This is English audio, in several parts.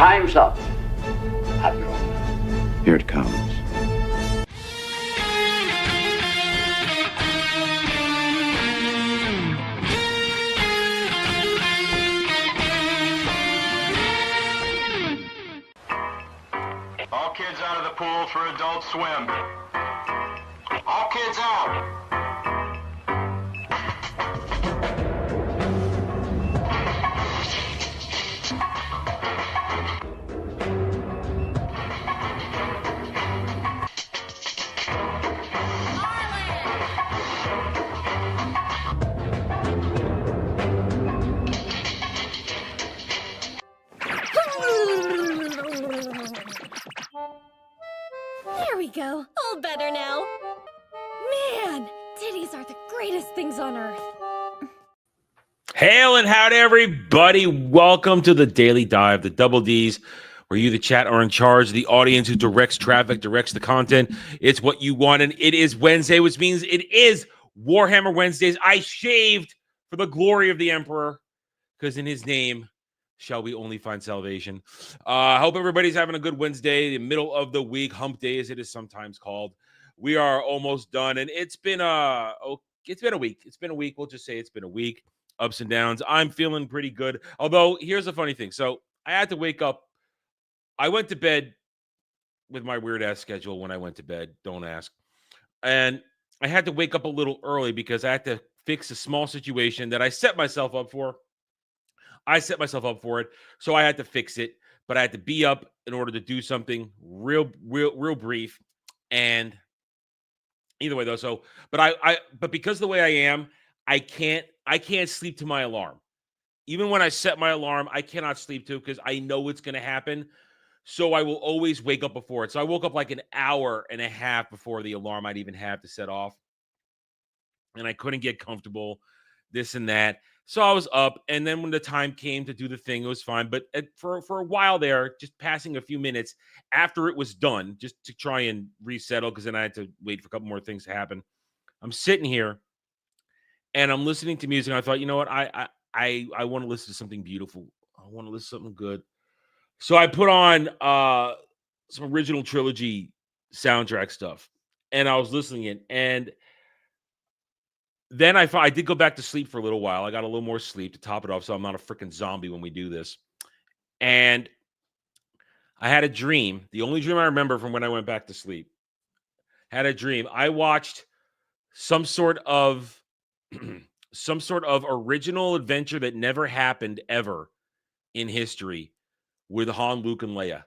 Time's up, Admiral. Here it comes. All kids out of the pool for Adult Swim. All kids out. There we go. All better now. Man, titties are the greatest things on earth. Hail and howdy, everybody. Welcome to the Daily Dive, the Double Ds, where you, the chat, are in charge of the audience who directs traffic, directs the content. It's what you want, and it is Wednesday, which means it is Warhammer Wednesdays. I shaved for the glory of the Emperor, because in his name shall we only find salvation. I hope everybody's having a good Wednesday, the middle of the week, hump day as it is sometimes called. We are almost done, and it's been a week. It's been a week. We'll just say it's been a week. Ups and downs. I'm feeling pretty good. Although, here's the funny thing. So, I had to wake up. I went to bed with my weird-ass schedule when I went to bed. Don't ask. And I had to wake up a little early because I had to fix a small situation that I set myself up for. I set myself up for it, so I had to fix it. But I had to be up in order to do something real brief. And either way, though, but because of the way I am, I can't sleep to my alarm. Even when I set my alarm, I cannot sleep to because I know it's going to happen. So I will always wake up before it. So I woke up like an hour and a half before the alarm I'd even have to set off. And I couldn't get comfortable, this and that. So I was up, and then when the time came to do the thing, it was fine. But for a while there, just passing a few minutes after it was done, just to try and resettle, because then I had to wait for a couple more things to happen. I'm sitting here, and I'm listening to music. And I thought, you know what? I want to listen to something beautiful. I want to listen to something good. So I put on some original trilogy soundtrack stuff, and I was listening it, and then I did go back to sleep for a little while. I got a little more sleep to top it off, so I'm not a freaking zombie when we do this. And I had a dream. The only dream I remember from when I went back to sleep. Had a dream. I watched some sort of original adventure that never happened ever in history with Han, Luke, and Leia.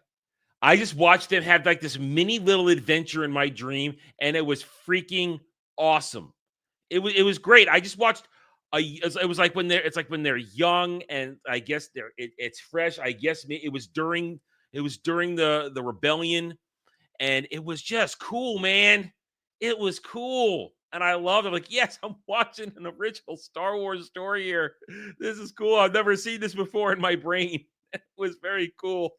I just watched them have like this mini little adventure in my dream, and it was freaking awesome. It was great. I just watched. It was like when they're young, and I guess it's fresh. I guess it was during the rebellion, and it was just cool, man. It was cool, and I loved it. I'm like, yes, I'm watching an original Star Wars story here. This is cool. I've never seen this before in my brain. It was very cool,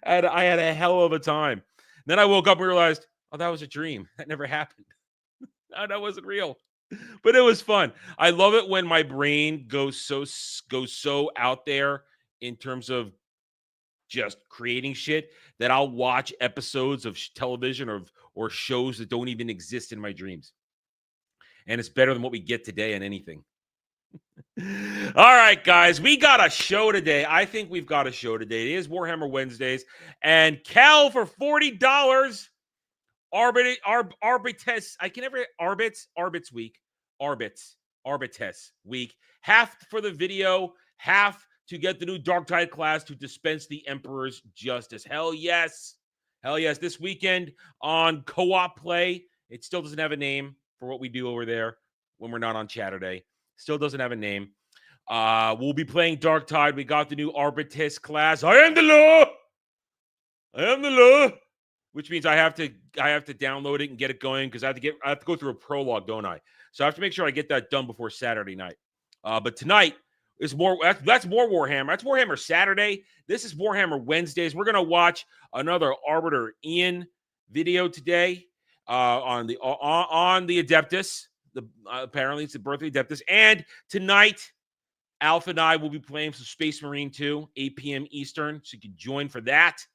and I had a hell of a time. Then I woke up and realized, oh, that was a dream. That never happened. No, that wasn't real. But it was fun. I love it when my brain goes so out there in terms of just creating shit that I'll watch episodes of television or shows that don't even exist in my dreams. And it's better than what we get today in anything. All right, guys, we got a show today. I think we've got a show today. It is Warhammer Wednesdays. And Cal for $40. Arbites. I can never Arbits week. Half for the video, half to get the new Dark Tide class to dispense the Emperor's justice. Hell yes. This weekend on co-op play. It still doesn't have a name for what we do over there when we're not on Saturday. Still doesn't have a name. We'll be playing Dark Tide. We got the new Arbites class. I am the law. Which means I have to download it and get it going because I have to go through a prologue, don't I? So I have to make sure I get that done before Saturday night. But tonight is more. That's more Warhammer. That's Warhammer Saturday. This is Warhammer Wednesdays. We're gonna watch another Arbiter Ian video today on the Adeptus. Apparently it's the birth of the Adeptus. And tonight, Alpha and I will be playing some Space Marine 2, 8 p.m. Eastern, so you can join for that,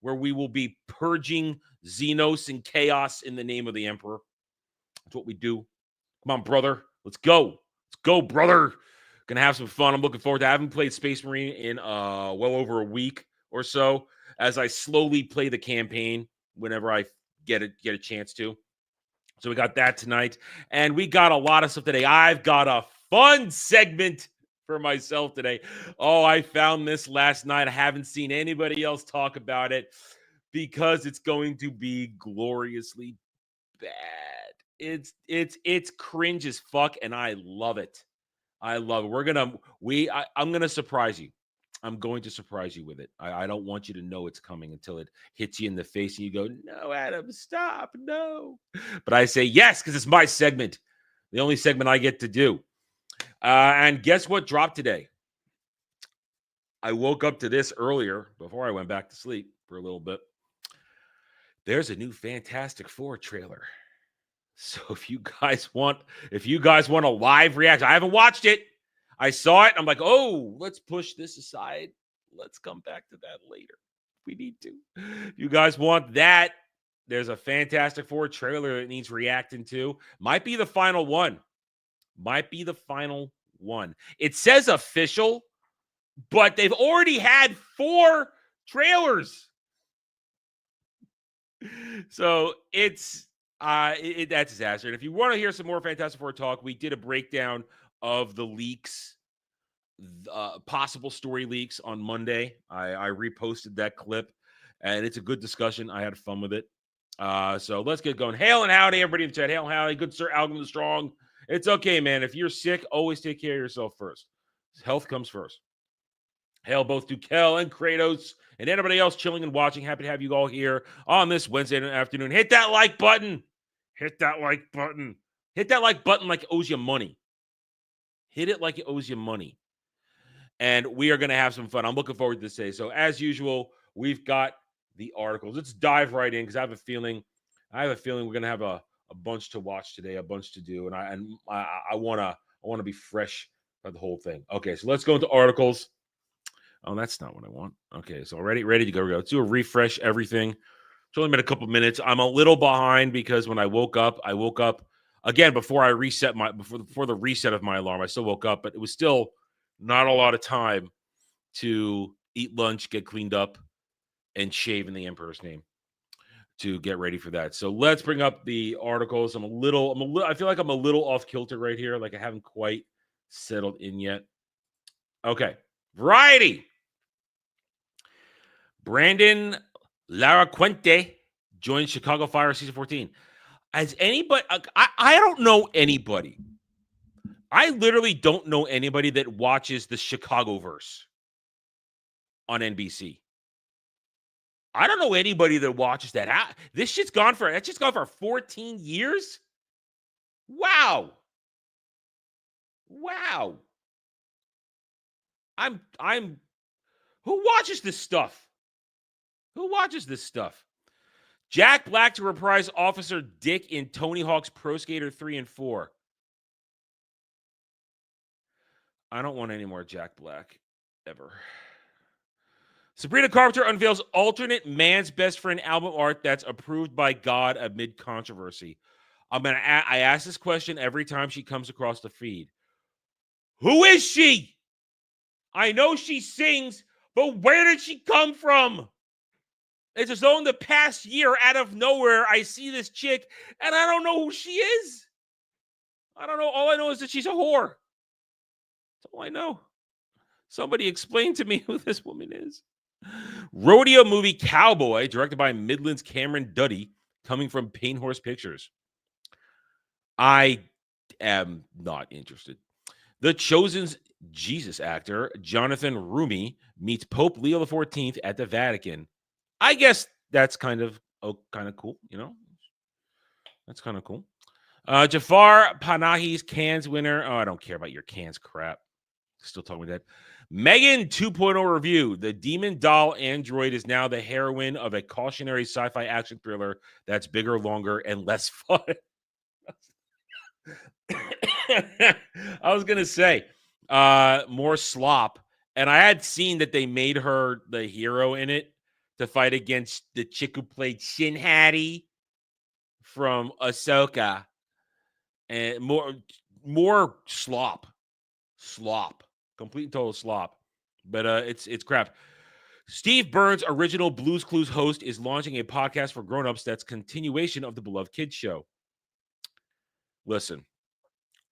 where we will be purging Xenos and chaos in the name of the Emperor. That's what we do. Come on, brother. Let's go. Let's go, brother. Gonna have some fun. I'm looking forward to it. I haven't played Space Marine in well over a week or so, as I slowly play the campaign whenever I get a chance to. So we got that tonight, and we got a lot of stuff today. I've got a fun segment for myself today. Oh, I found this last night. I haven't seen anybody else talk about it because it's going to be gloriously bad. It's cringe as fuck, and I love it. I love it. I'm gonna surprise you. I'm going to surprise you with it. I don't want you to know it's coming until it hits you in the face and you go, no, Adam, stop, no. But I say yes, because it's my segment, the only segment I get to do. And guess what dropped today? I woke up to this earlier before I went back to sleep for a little bit. There's a new Fantastic Four trailer. So if you guys want a live reaction, I haven't watched it. I saw it. I'm like, oh, let's push this aside. Let's come back to that later. We need to. If you guys want that, there's a Fantastic Four trailer that needs reacting to. Might be the final one. It says official, but they've already had 4 trailers. So it's that's a disaster. And if you want to hear some more Fantastic Four talk, we did a breakdown of the leaks, possible story leaks on Monday. I reposted that clip, and it's a good discussion. I had fun with it. So let's get going. Hail and howdy, everybody in the chat. Hail and howdy, good sir, Alvin the Strong. It's okay, man. If you're sick, always take care of yourself first. Health comes first. Hail both to Kel and Kratos and anybody else chilling and watching. Happy to have you all here on this Wednesday afternoon. Hit that like button. Hit that like button. Hit that like button like it owes you money. Hit it like it owes you money. And we are going to have some fun. I'm looking forward to this day. So as usual, we've got the articles. Let's dive right in because I have a feeling we're going to have a bunch to watch today, a bunch to do, and I want to be fresh for the whole thing. Okay, so let's go into articles. Oh, that's not what I want. Okay, so ready to go. Let's do a refresh everything. It's only been a couple minutes. I'm a little behind because when I woke up again before the reset of my alarm. I still woke up, but it was still not a lot of time to eat lunch, get cleaned up, and shave in the Emperor's name to get ready for that. So let's bring up the articles. I feel like I'm a little off kilter right here. Like I haven't quite settled in yet. Okay. Variety. Brandon Laraquente joins Chicago Fire season 14. As anybody, I don't know anybody. I literally don't know anybody that watches the Chicagoverse on NBC. I don't know anybody that watches that. That's just gone for 14 years. Wow. Who watches this stuff? Jack Black to reprise Officer Dick in Tony Hawk's Pro Skater 3 and 4. I don't want any more Jack Black ever. Sabrina Carpenter unveils alternate Man's Best Friend album art that's approved by God amid controversy. I ask this question every time she comes across the feed. Who is she? I know she sings, but where did she come from? It's as though in the past year, out of nowhere, I see this chick, and I don't know who she is. I don't know. All I know is that she's a whore. That's all I know. Somebody explain to me who this woman is. Rodeo movie Cowboy, directed by Midland's Cameron Duddy, coming from Paint Horse Pictures. I am not interested. The Chosen's Jesus actor, Jonathan Rumi, meets Pope Leo XIV at the Vatican. I guess that's kind of cool, you know? That's kind of cool. Jafar Panahi's Cannes winner. Oh, I don't care about your Cannes crap. Still talking about that. Megan 2.0 review. The demon doll android is now the heroine of a cautionary sci-fi action thriller that's bigger, longer, and less fun. I was going to say, More slop. And I had seen that they made her the hero in it to fight against the chick who played Shin Hattie from Ahsoka. And more slop. Complete and total slop. But it's crap. Steve Burns, original Blues Clues host, is launching a podcast for grown-ups that's continuation of the beloved kids show. Listen,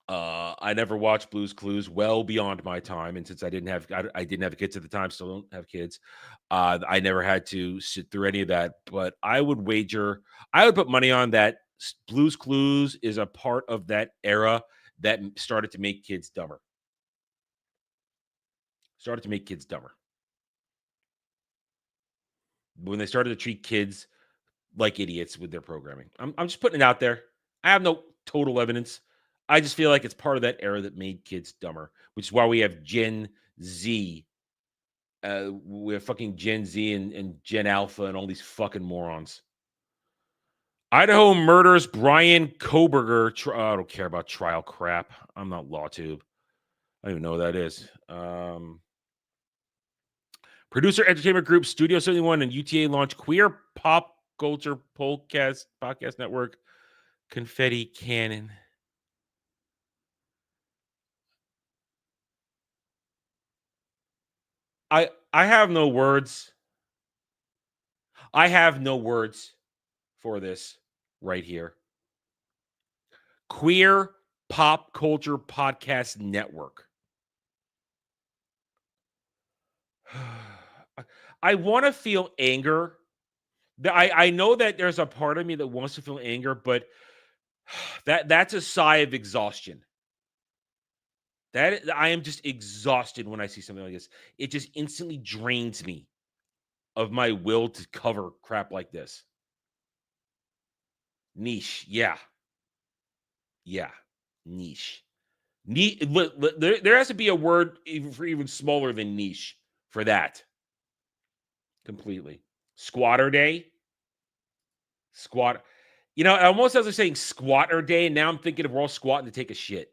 I never watched Blues Clues, well beyond my time, and since I didn't have kids at the time, still don't have kids. I never had to sit through any of that. But I would put money on that Blues Clues is a part of that era that started to make kids dumber. When they started to treat kids like idiots with their programming. I'm just putting it out there. I have no total evidence. I just feel like it's part of that era that made kids dumber, which is why we have Gen Z. We have fucking Gen Z and Gen Alpha and all these fucking morons. Idaho murders Brian Koberger. I don't care about trial crap. I'm not LawTube. I don't even know what that is. Producer Entertainment Group, Studio 71, and UTA launch Queer Pop Culture Podcast Network. Confetti Cannon. I have no words. I have no words for this right here. Queer Pop Culture Podcast Network. I want to feel anger. I know that there's a part of me that wants to feel anger, but that's a sigh of exhaustion. I am just exhausted when I see something like this. It just instantly drains me of my will to cover crap like this. Niche, yeah, niche. There has to be a word even smaller than niche for that. Completely. Squatter day. You know, almost as I'm saying squatter day, and now I'm thinking of we're all squatting to take a shit.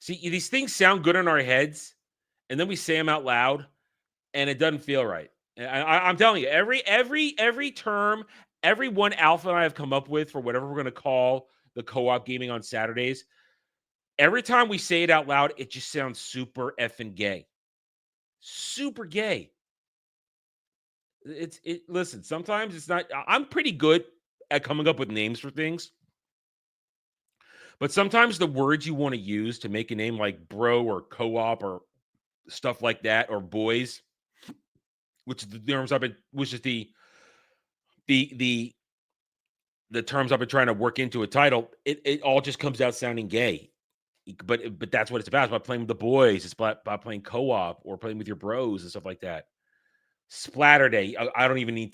See, these things sound good in our heads, and then we say them out loud, and it doesn't feel right. I'm telling you, every term, every one alpha I have come up with for whatever we're going to call the co-op gaming on Saturdays, every time we say it out loud, it just sounds super effing gay. Super gay. Listen, sometimes it's not. I'm pretty good at coming up with names for things. But sometimes the words you want to use to make a name like bro or co-op or stuff like that, or boys, which is the terms I've been, which is the terms I've been trying to work into a title, it all just comes out sounding gay. But that's what it's about. It's about playing with the boys. It's about playing co-op or playing with your bros and stuff like that. Splatter day. I don't even need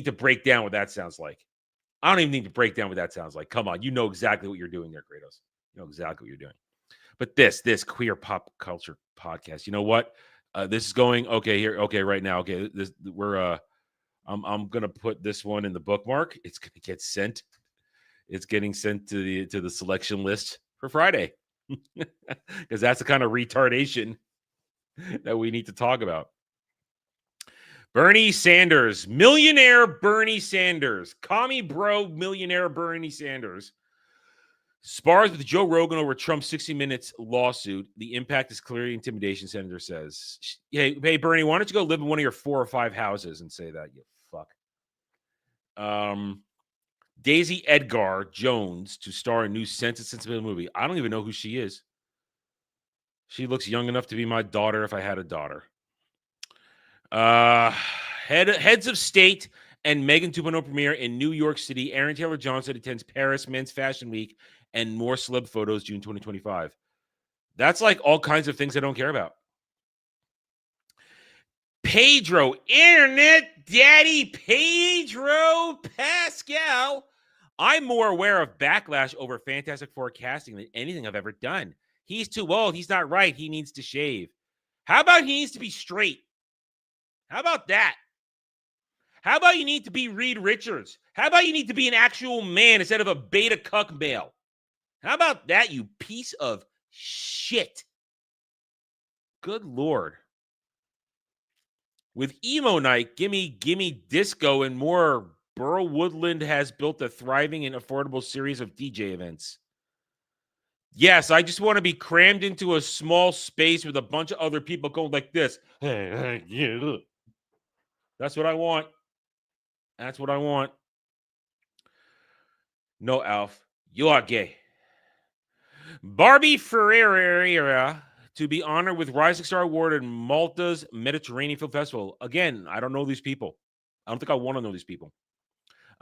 to break down what that sounds like. I don't even need to break down what that sounds like. Come on, you know exactly what you're doing there, Kratos. You know exactly what you're doing. But this Queer Pop Culture Podcast, you know what? This is going okay here. Okay, right now. Okay, I'm gonna put this one in the bookmark. It's gonna get sent. It's getting sent to the selection list for Friday, because that's the kind of retardation that we need to talk about. Bernie Sanders, millionaire Bernie Sanders, commie bro, millionaire Bernie Sanders spars with Joe Rogan over Trump's 60 Minutes lawsuit. The impact is clearly intimidation, Senator says. Hey, Bernie, why don't you go live in one of your 4 or 5 houses and say that, you fuck. Daisy Edgar Jones to star in new Sense and Sensibility movie. I don't even know who she is. She looks young enough to be my daughter if I had a daughter. Heads of State and Megan 2.0 premiere in New York City. Aaron Taylor Johnson attends Paris Men's Fashion Week, and more celeb photos June 2025. That's like all kinds of things I don't care about. Pedro, Internet Daddy Pedro Pascal. I'm more aware of backlash over Fantastic Four casting than anything I've ever done. He's too old. He's not right. He needs to shave. How about he needs to be straight? How about that? How about you need to be Reed Richards? How about you need to be an actual man instead of a beta cuck male? How about that, you piece of shit? Good Lord. With Emo Night, gimme disco and more. Borough Woodland has built a thriving and affordable series of DJ events. Yes, I just want to be crammed into a small space with a bunch of other people going like this. Hey, yeah. That's what I want. That's what I want. No, Alf, you are gay. Barbie Ferreira to be honored with Rising Star Award in Malta's Mediterranean Film Festival. Again, I don't know these people. I don't think I want to know these people.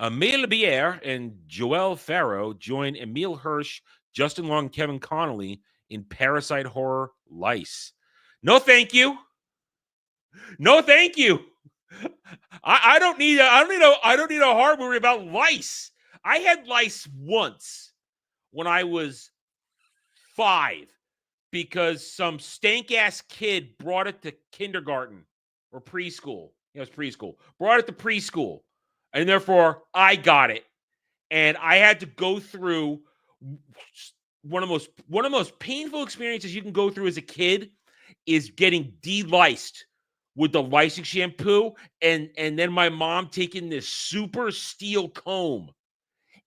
Emile Bier and Joelle Farrow join Emile Hirsch, Justin Long, and Kevin Connolly in Parasite Horror Lice. No, thank you. No, thank you. I don't need a horror movie about lice. I had lice once when I was 5 because some stank ass kid brought it to kindergarten or preschool. It was preschool. Brought it to preschool. And therefore, I got it. And I had to go through one of the most painful experiences you can go through as a kid is getting de-liced with the licing shampoo. And then my mom taking this super steel comb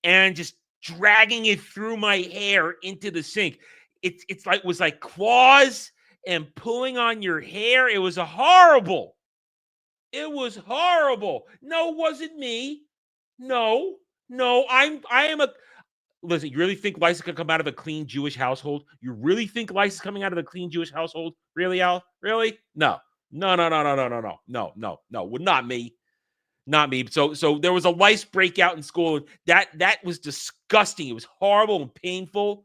and just dragging it through my hair into the sink. It was like claws and pulling on your hair. It was horrible. It was horrible. No, it wasn't me. No, I am a. Listen, you really think lice can come out of a clean Jewish household? You really think lice is coming out of a clean Jewish household? Really, Al? Really? No. Not me. Not me. So there was a lice breakout in school. That was disgusting. It was horrible and painful.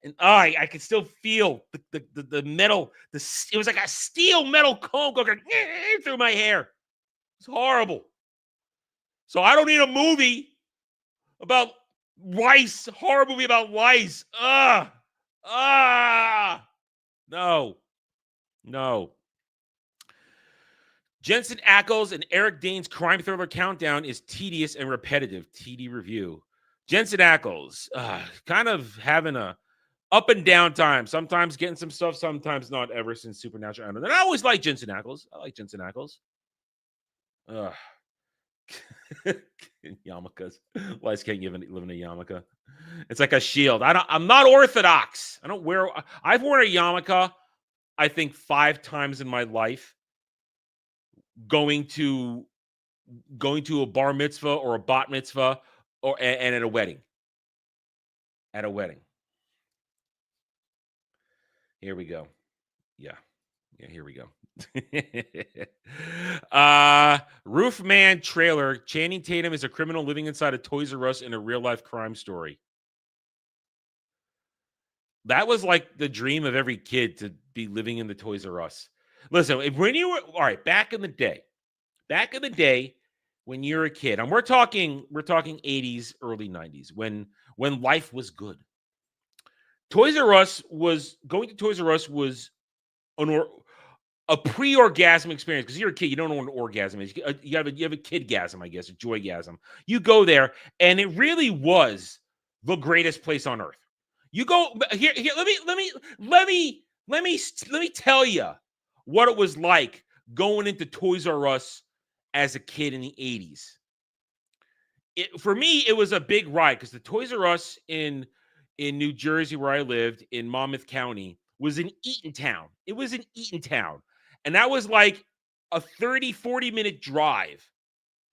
And I could still feel the metal. It was like a steel metal comb going through my hair. It's horrible. So I don't need a movie about lice. Horror movie about lice. No. Jensen Ackles and Eric Dane's crime thriller countdown is tedious and repetitive. TD review. Jensen Ackles, kind of having a up and down time. Sometimes getting some stuff, sometimes not ever since Supernatural ended. And I always like Jensen Ackles. I like Jensen Ackles. Yarmulkes. Lice can't live in a yarmulke. It's like a shield. I'm not Orthodox. I've worn a yarmulke, I think 5 times in my life. Going to a bar mitzvah or a bat mitzvah and at a wedding. At a wedding. Here we go. Yeah, here we go. Roofman trailer. Channing Tatum is a criminal living inside a Toys R Us in a real-life crime story. That was like the dream of every kid, to be living in the Toys R Us. Listen, when you were all right, back in the day when you're a kid, and we're talking 80s, early 90s, when life was good. Toys R Us was a pre-orgasm experience, because you're a kid, you don't know what an orgasm is. You have a kidgasm, I guess, a joygasm. You go there, and it really was the greatest place on earth. You go here. Let me tell you what it was like going into Toys R Us as a kid in the 80s. For me, it was a big ride, because the Toys R Us in New Jersey, where I lived, in Monmouth County, was in Eatontown. It was in Eatontown. And that was like a 40-minute drive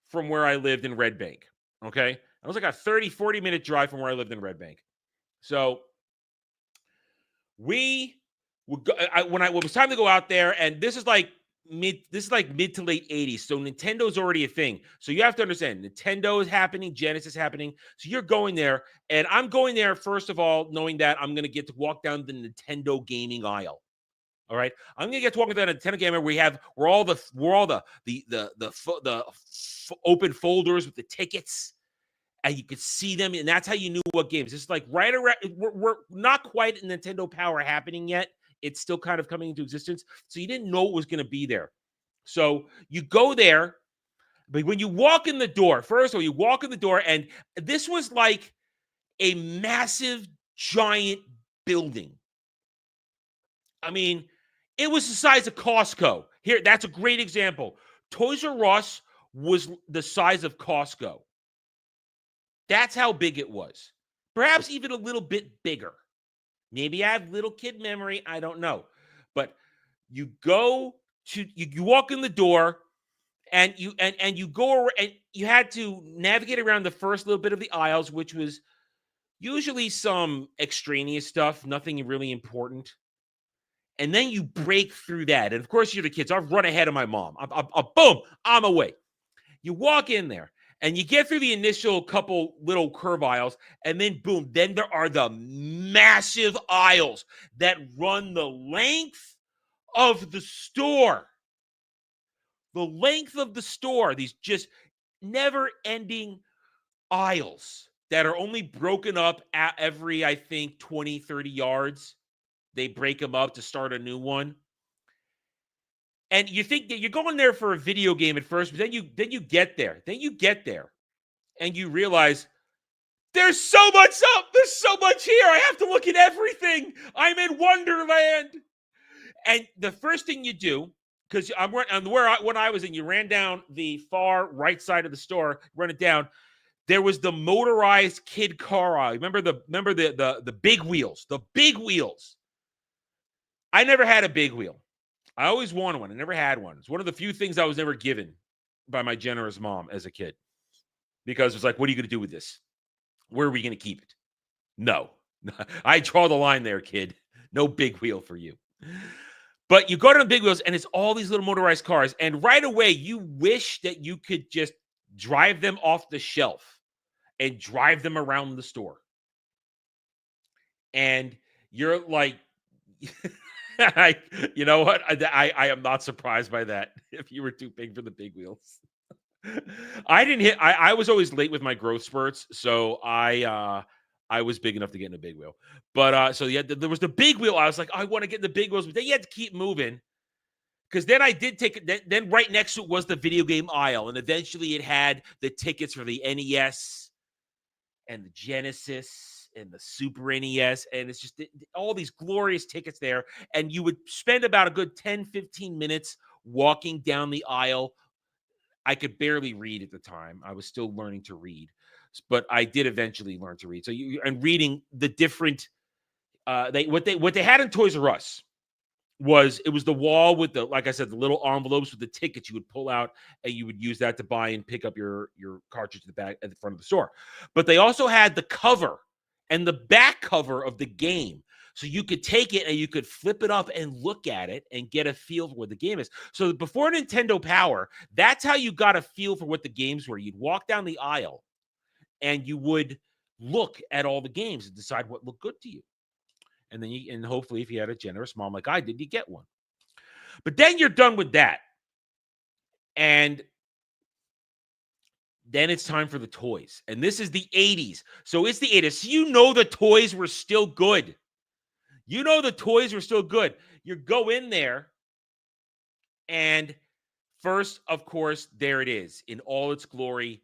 from where I lived in Red Bank. Okay? It was like a 40-minute drive from where I lived in Red Bank. So we would go, when it was time to go out there, and this is like mid to late 80s. So Nintendo's already a thing. So you have to understand, Nintendo is happening, Genesis is happening. So you're going there, and I'm going there, first of all, knowing that I'm going to get to walk down the Nintendo gaming aisle. All right, I'm gonna get to walk down the Nintendo gaming where all the open folders with the tickets, and you could see them, and that's how you knew what games. It's like right around. We're not quite in Nintendo Power happening yet. It's still kind of coming into existence, so you didn't know what was going to be there. So you go there, but when you walk in the door, first of all, you walk in the door, and this was like a massive, giant building. I mean, It was the size of Costco. Here, that's a great example. Toys R Us was the size of Costco. That's how big it was. Perhaps even a little bit bigger. Maybe I have little kid memory. I don't know. But you go to you walk in the door and you go around, and you had to navigate around the first little bit of the aisles, which was usually some extraneous stuff, nothing really important. And then you break through that. And of course, you're the kids. I've run ahead of my mom. Boom, I'm away. You walk in there and you get through the initial couple little curve aisles, and then boom, then there are the massive aisles that run the length of the store. The length of the store, these just never-ending aisles that are only broken up at every, I think, 20, 30 yards. They break them up to start a new one. And you think that you're going there for a video game at first, but then you get there. Then you get there and you realize there's so much up. There's so much here. I have to look at everything. I'm in Wonderland. And the first thing you do, because when I was in, you ran down the far right side of the store, run it down. There was the motorized kid car aisle. Remember the big wheels, the big wheels. I never had a big wheel. I always wanted one. I never had one. It's one of the few things I was never given by my generous mom as a kid. Because it's like, what are you going to do with this? Where are we going to keep it? No. I draw the line there, kid. No big wheel for you. But you go to the big wheels, and it's all these little motorized cars. And right away, you wish that you could just drive them off the shelf and drive them around the store. And you're like... you know what? I am not surprised by that. If you were too big for the big wheels, I was always late with my growth spurts, so I was big enough to get in a big wheel. But so yeah, there was the big wheel. I was like, I want to get in the big wheels, but then you had to keep moving because then I did take it. Then right next to it was the video game aisle, and eventually it had the tickets for the NES and the Genesis and the Super NES, and it's just all these glorious tickets there, and you would spend about a good 10, 15 minutes walking down the aisle. I could barely read at the time. I was still learning to read, but I did eventually learn to read. So and reading the different, what they had in Toys R Us was the wall with the, like I said, the little envelopes with the tickets you would pull out, and you would use that to buy and pick up your cartridge at the front of the store. But they also had the cover and the back cover of the game. So you could take it and you could flip it up and look at it and get a feel for what the game is. So before Nintendo Power, that's how you got a feel for what the games were. You'd walk down the aisle and you would look at all the games and decide what looked good to you. And then hopefully if you had a generous mom like I did, you get one. But then you're done with that. And then it's time for the toys. And this is the 80s. So it's the 80s. So you know the toys were still good. You know the toys were still good. You go in there, and first, of course, there it is in all its glory,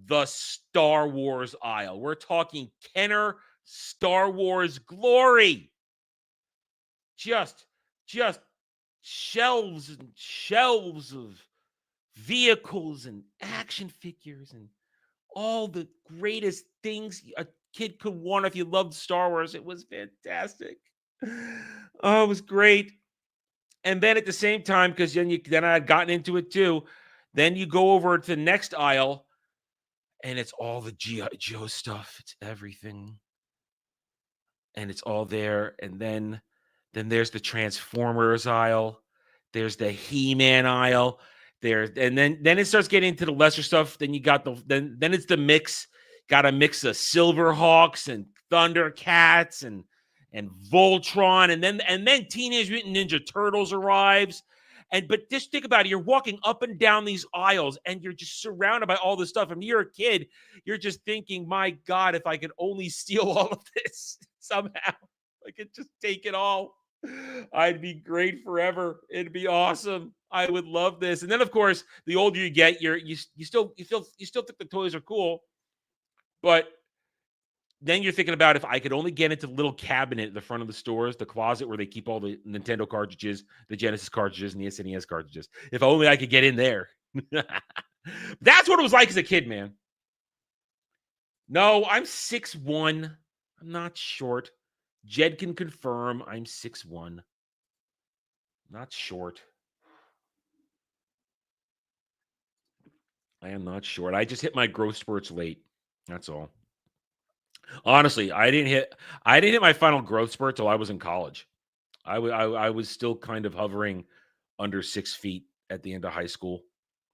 the Star Wars aisle. We're talking Kenner Star Wars glory. Just shelves and shelves of vehicles and action figures and all the greatest things a kid could want if you loved Star Wars. It was fantastic. Oh, it was great. And then at the same time, because then I had gotten into it too, then you go over to the next aisle, and it's all the G.I. Joe stuff. It's everything. And it's all there. And then there's the Transformers aisle. There's the He-Man aisle. And then it starts getting into the lesser stuff. Then you got then it's the mix. Got a mix of Silverhawks and Thundercats and Voltron, and then Teenage Mutant Ninja Turtles arrives. But just think about it. You're walking up and down these aisles, and you're just surrounded by all this stuff. And you're a kid. You're just thinking, my God, if I could only steal all of this somehow. I could just take it all. I'd be great forever. It'd be awesome. I would love this. And then, of course, the older you get, you still think the toys are cool, but then you're thinking about if I could only get into the little cabinet at the front of the stores, the closet where they keep all the Nintendo cartridges, the Genesis cartridges, and the SNES cartridges. If only I could get in there. That's what it was like as a kid, man. No, I'm 6'1". I'm not short. Jed can confirm I'm 6'1". Not short. I am not short. I just hit my growth spurts late. That's all. Honestly, I didn't hit my final growth spurt till I was in college. I was still kind of hovering under 6 feet at the end of high school.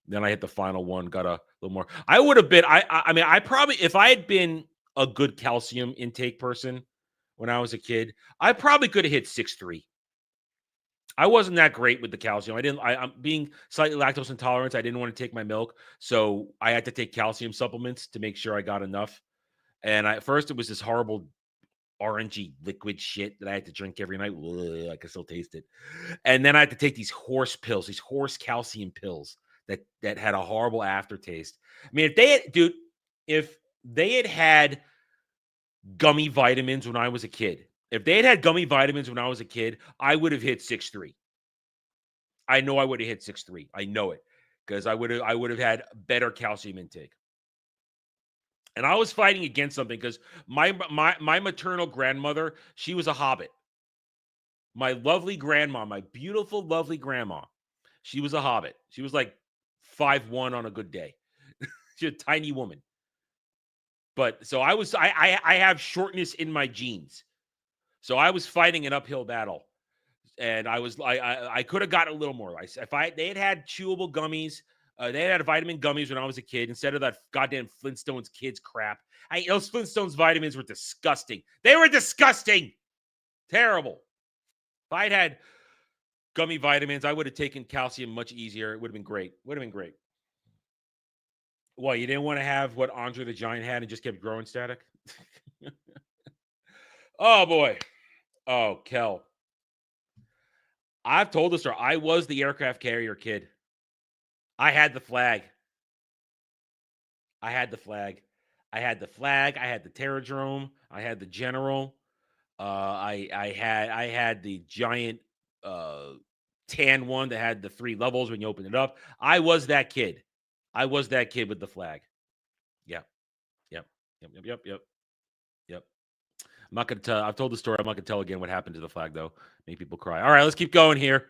Then I hit the final one, got a little more. I would have been. I mean, I probably, if I had been a good calcium intake person when I was a kid, I probably could have hit 6'3". I wasn't that great with the calcium. I'm being slightly lactose intolerant. I didn't want to take my milk, so I had to take calcium supplements to make sure I got enough. And at first, it was this horrible orangey liquid shit that I had to drink every night. Ugh, I can still taste it. And then I had to take these horse pills, these horse calcium pills that had a horrible aftertaste. I mean, if they had gummy vitamins when I was a kid, I would have hit 6'3". I know I would have hit 6'3". I know it because I would have had better calcium intake. And I was fighting against something because my maternal grandmother, she was a hobbit. My lovely grandma, my beautiful, lovely grandma, she was a hobbit. She was like 5'1" on a good day. She's a tiny woman. But so I have shortness in my genes. So I was fighting an uphill battle. And I could have gotten a little more. They had chewable gummies, they had vitamin gummies when I was a kid instead of that goddamn Flintstones kids crap. Those Flintstones vitamins were disgusting. They were disgusting. Terrible. If I'd had gummy vitamins, I would have taken calcium much easier. It would have been great. Well, you didn't want to have what Andre the Giant had and just kept growing static? Oh, boy. Oh, Kel. I've told this story. I was the aircraft carrier kid. I had the flag. I had the Terradrome. I had the General. I had the giant tan one that had the 3 levels when you open it up. I was that kid. with the flag. Yep. I'm not gonna tell. I've told the story. I'm not gonna tell again what happened to the flag, though. Make people cry. All right, let's keep going here.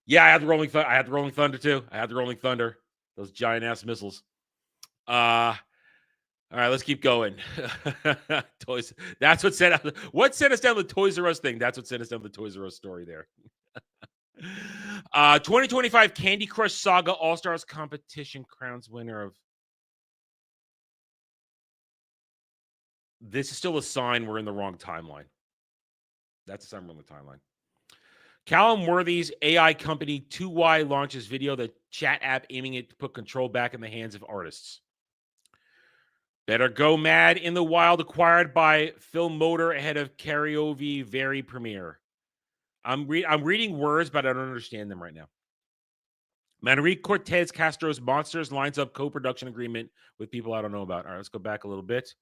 Yeah, I had the Rolling Thunder too. I had the Rolling Thunder. Those giant ass missiles. All right, let's keep going. Toys. That's what sent us down the Toys R Us thing. That's what sent us down the Toys R Us story there. 2025 Candy Crush Saga All-Stars competition crowns winner of. This is still a sign we're in the wrong timeline. That's a sign we're in the timeline. Callum Worthy's AI company 2Y launches video, the chat app aiming it to put control back in the hands of artists. Better Go Mad in the Wild acquired by Film Motor ahead of Karaoke Very premiere. I'm reading words, but I don't understand them right now. Manrique Cortez Castro's Monsters lines up co-production agreement with people I don't know about. All right, let's go back a little bit.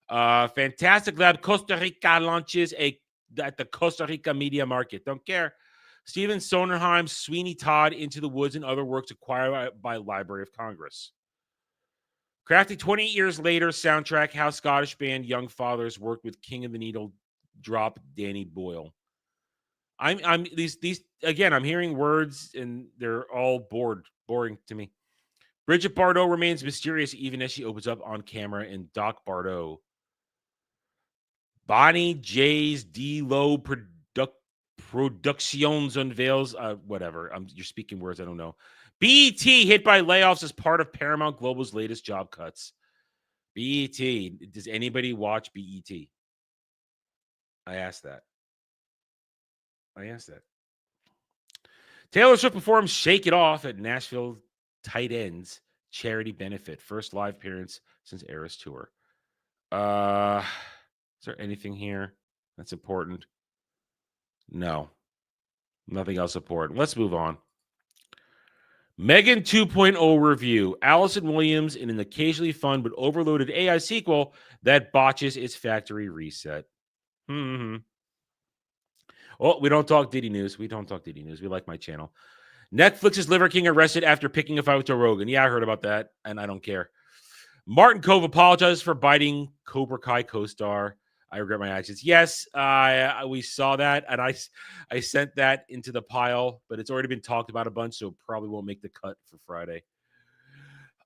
Fantastic Lab Costa Rica launches at the Costa Rica Media Market. Don't care. Stephen Sonerheim's Sweeney Todd, Into the Woods, and other works acquired by Library of Congress. Crafted 28 years later, soundtrack how Scottish band Young Fathers worked with King of the Needle drop Danny Boyle. I'm these again. I'm hearing words and they're all boring to me. Bridget Bardot remains mysterious even as she opens up on camera in Doc Bardot. Bonnie J's D-Lo Productions unveils whatever. You're speaking words I don't know. BET hit by layoffs as part of Paramount Global's latest job cuts. BET. Does anybody watch BET? I asked that. Taylor Swift performs Shake It Off at Nashville Tight Ends charity benefit. First live appearance since Eras Tour. Is there anything here that's important? No. Nothing else important. Let's move on. Megan 2.0 review. Allison Williams in an occasionally fun but overloaded AI sequel that botches its factory reset. Mm-hmm. Oh, we don't talk Diddy news. We don't talk Diddy news. We like my channel. Netflix's Liver King arrested after picking a fight with Joe Rogan. Yeah, I heard about that, and I don't care. Martin Kove apologizes for biting Cobra Kai co-star. I regret my actions. Yes, we saw that, and I sent that into the pile, but it's already been talked about a bunch, so it probably won't make the cut for Friday.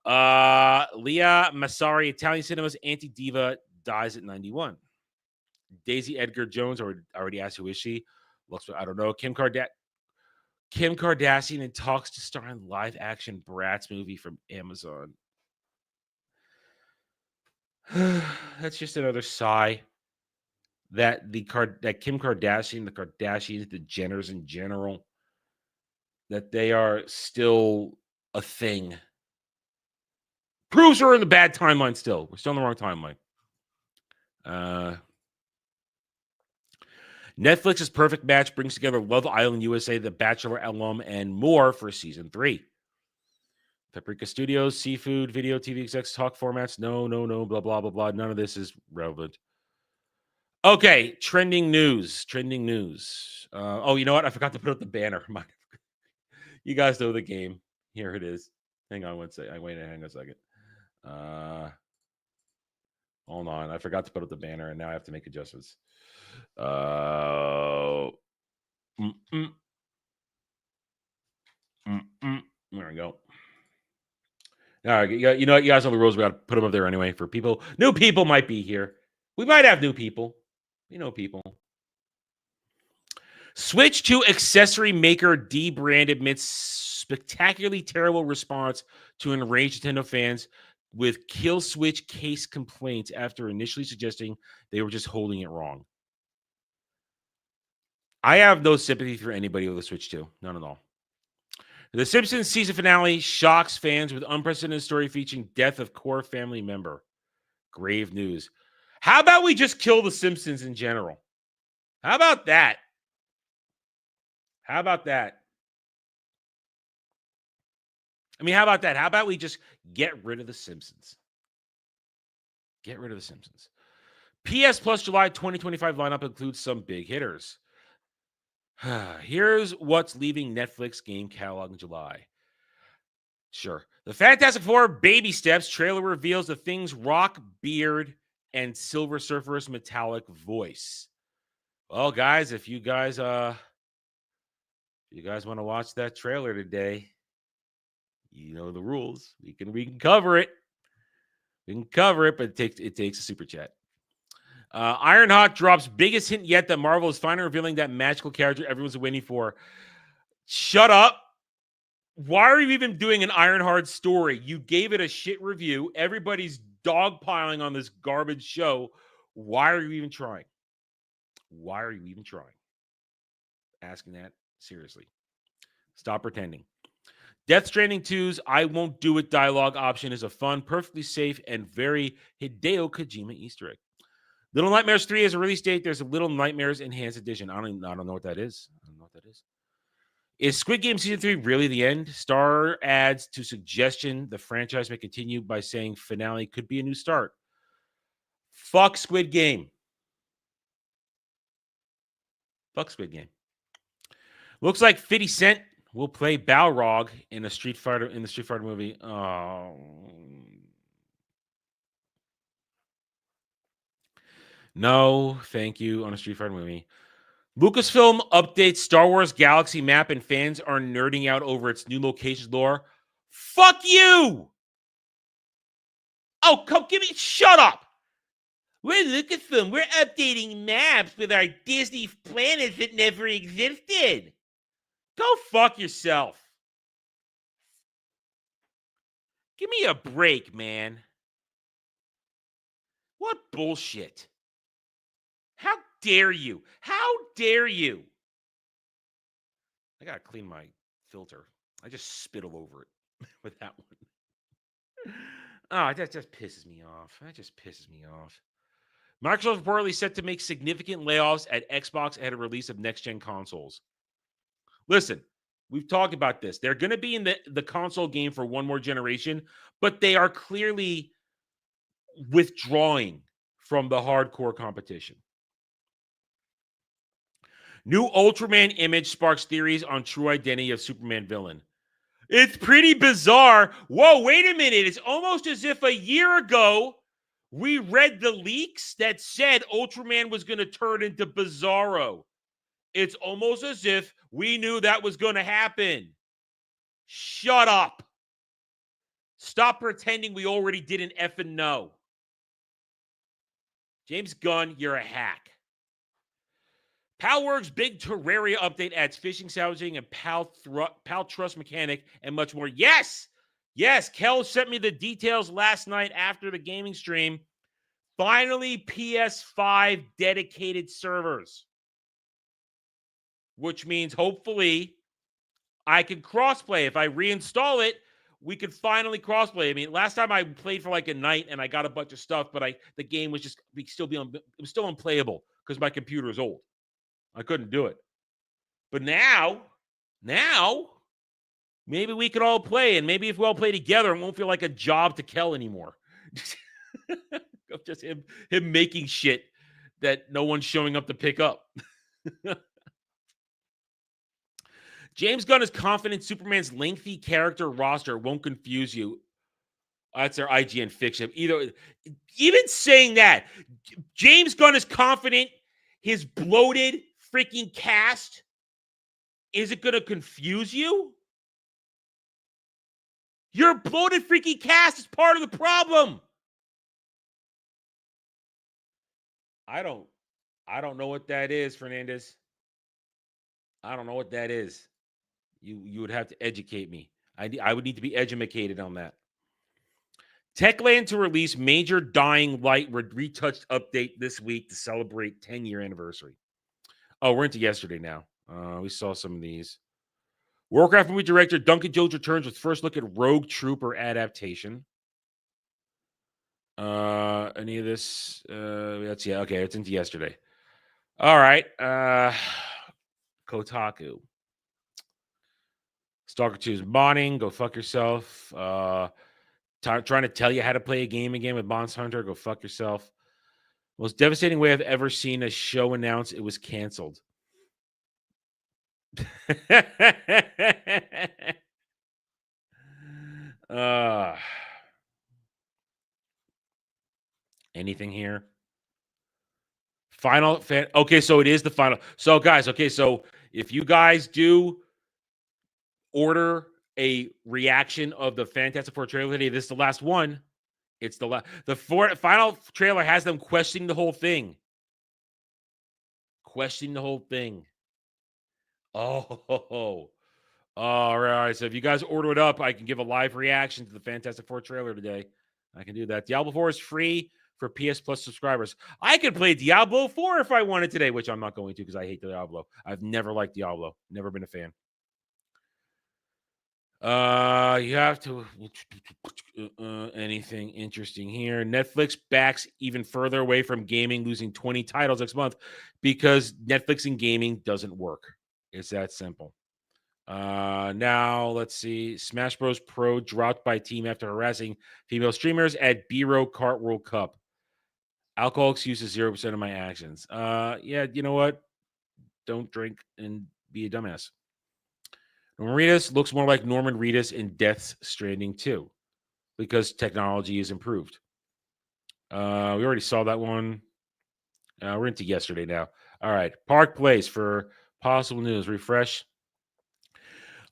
Leah Massari, Italian cinema's anti-diva, dies at 91. Daisy Edgar Jones, already asked who is she? Looks, I don't know. Kim Kardashian in talks to star in live-action Bratz movie from Amazon. That's just another sigh that that Kim Kardashian, the Kardashians, the Jenners in general, that they are still a thing. Proves we're in the bad timeline still. We're still in the wrong timeline. Netflix's Perfect Match brings together Love Island USA, The Bachelor alum, and more for season 3. Paprika Studios, seafood, video, TV execs, talk formats. No, blah, blah, blah, blah. None of this is relevant. Okay, trending news. Oh, you know what? I forgot to put up the banner. You guys know the game. Here it is. Hang on one second. Hang on a second. Hold on. I forgot to put up the banner, and now I have to make adjustments. There we go. All right, you know what? You guys know the rules. We got to put them up there anyway for people. New people might be here. We might have new people. We know people. Switch to accessory maker D-brand admits spectacularly terrible response to enraged Nintendo fans with kill switch case complaints after initially suggesting they were just holding it wrong. I have no sympathy for anybody with a Switch 2. None at all. The Simpsons season finale shocks fans with unprecedented story featuring death of core family member. Grave news. How about we just kill the Simpsons in general? How about that? I mean, how about that? How about we just get rid of the Simpsons? PS Plus July 2025 lineup includes some big hitters. Here's what's leaving Netflix game catalog in July. Sure. The Fantastic Four Baby Steps trailer reveals the Thing's rock, beard, and Silver Surfer's metallic voice. Well, guys, if you guys want to watch that trailer today, you know the rules. We can cover it. But it takes a super chat. Ironheart drops biggest hint yet that Marvel is finally revealing that magical character everyone's waiting for. Shut up. Why are you even doing an Ironheart story? You gave it a shit review. Everybody's dogpiling on this garbage show. Why are you even trying? Asking that seriously. Stop pretending. Death Stranding 2's I Won't Do It dialogue option is a fun, perfectly safe, and very Hideo Kojima Easter egg. Little Nightmares 3 has a release date. There's a Little Nightmares Enhanced Edition. I don't know what that is. Is Squid Game Season 3 really the end? Star adds to suggestion the franchise may continue by saying finale could be a new start. Fuck Squid Game. Looks like 50 Cent will play Balrog in the Street Fighter movie. Oh. No, thank you on a Street Fighter movie. Lucasfilm updates Star Wars Galaxy map and fans are nerding out over its new location lore. Fuck you! Oh, shut up! We're Lucasfilm. We're updating maps with our Disney planets that never existed. Go fuck yourself. Give me a break, man. What bullshit. How dare you? I gotta clean my filter. I just spit all over it with that one. Oh, that just pisses me off. Microsoft reportedly set to make significant layoffs at Xbox ahead of release of next-gen consoles. Listen, We've talked about this. They're going to be in the console game for one more generation, but they are clearly withdrawing from the hardcore competition. New Ultraman image sparks theories on true identity of Superman villain. It's pretty bizarre. Whoa, wait a minute. It's almost as if a year ago we read the leaks that said Ultraman was going to turn into Bizarro. It's almost as if we knew that was going to happen. Shut up. Stop pretending we already didn't effing know. James Gunn, you're a hack. Palworks' big Terraria update adds fishing, salvaging, and Pal Trust mechanic, and much more. Yes! Yes, Kel sent me the details last night after the gaming stream. Finally, PS5 dedicated servers. Which means, hopefully, I can crossplay. If I reinstall it, we could finally crossplay. I mean, last time I played for like a night and I got a bunch of stuff, but the game was just it was still unplayable because my computer is old. I couldn't do it. But now, maybe we could all play, and maybe if we all play together, it won't feel like a job to Kel anymore. Just him making shit that no one's showing up to pick up. James Gunn is confident Superman's lengthy character roster won't confuse you. That's their IGN fiction. Even saying that, James Gunn is confident his bloated freaking cast isn't going to confuse you? Your bloated freaking cast is part of the problem. I don't know what that is, Fernandez. I don't know what that is. You would have to educate me. I would need to be educated on that. Techland to release major Dying Light retouched update this week to celebrate 10-year anniversary. Oh, we're into yesterday now. We saw some of these. Warcraft movie director Duncan Jones returns with first look at Rogue Trooper adaptation. Any of this? Okay, it's into yesterday. All right. Kotaku. Stalker 2's modding. Go fuck yourself. Trying to tell you how to play a game again with Monster Hunter. Go fuck yourself. Most devastating way I've ever seen a show announce it was canceled. Anything here? Okay, so it is the final. So, guys, so if you guys do order a reaction of the Fantastic Four trailer today, this is the last one. It's the final trailer has them questioning the whole thing. Oh, all right. So if you guys order it up, I can give a live reaction to the Fantastic Four trailer today. I can do that. Diablo 4 is free for PS Plus subscribers. I could play Diablo 4 if I wanted today, which I'm not going to because I hate Diablo. I've never liked Diablo. Never been a fan. You have to anything interesting here. Netflix backs even further away from gaming, losing 20 titles next month because Netflix and gaming doesn't work. It's that simple. Now let's see. Smash Bros. Pro dropped by team after harassing female streamers at B-Row Kart World Cup. Alcohol excuses 0% of my actions. Yeah, you know what? Don't drink and be a dumbass. Norman Reedus looks more like Norman Reedus in Death Stranding 2 because technology is improved. We already saw that one. We're into yesterday now. All right. Park Place for possible news. Refresh.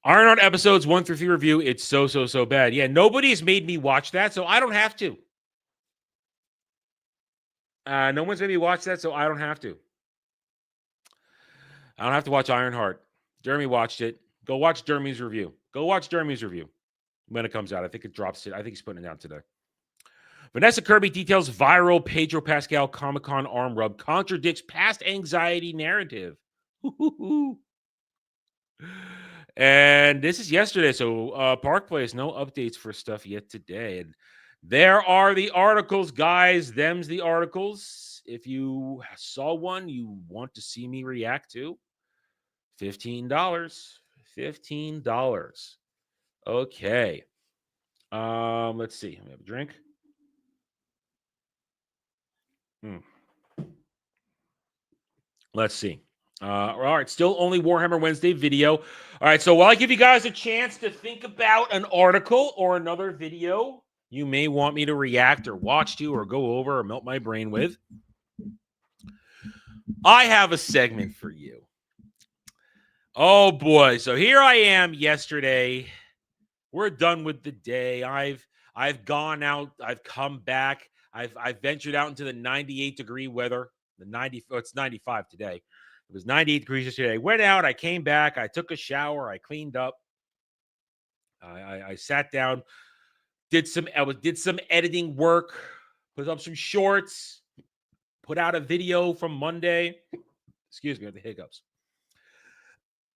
Ironheart episodes 1 through 3 review. It's so bad. Yeah, nobody's made me watch that, so I don't have to. No one's made me watch that, so I don't have to. I don't have to watch Ironheart. Jeremy watched it. Go watch Jeremy's review. When it comes out. I think it drops it. I think he's putting it out today. Vanessa Kirby details viral Pedro Pascal Comic-Con arm rub contradicts past anxiety narrative. And this is yesterday. So Park Place, no updates for stuff yet today. And there are the articles, guys. Them's the articles. If you saw one you want to see me react to, $15. $15. Okay. Let's see. Let me have a drink. Let's see. All right, still only Warhammer Wednesday video. All right, so while I give you guys a chance to think about an article or another video you may want me to react or watch to or go over or melt my brain with, I have a segment for you. Oh boy, so here I am yesterday. We're done with the day. I've gone out, I've come back. I've ventured out into the 98-degree weather. It's 95 today. It was 98 degrees yesterday. I went out, I came back, I took a shower, I cleaned up. I sat down, did some editing work, put up some shorts, put out a video from Monday. Excuse me, I have the hiccups.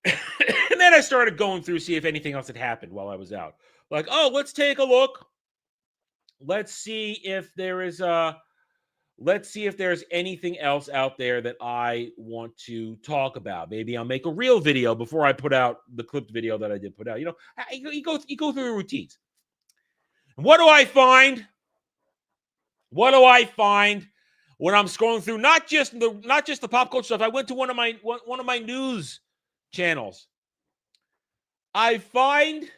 And then I started going through, see if anything else had happened while I was out. Like, oh, let's take a look. Let's see if there's anything else out there that I want to talk about. Maybe I'll make a real video before I put out the clipped video that I did put out. You know, you go through the routines. And what do I find? What do I find when I'm scrolling through not just the pop culture stuff? I went to one of my news channels. I find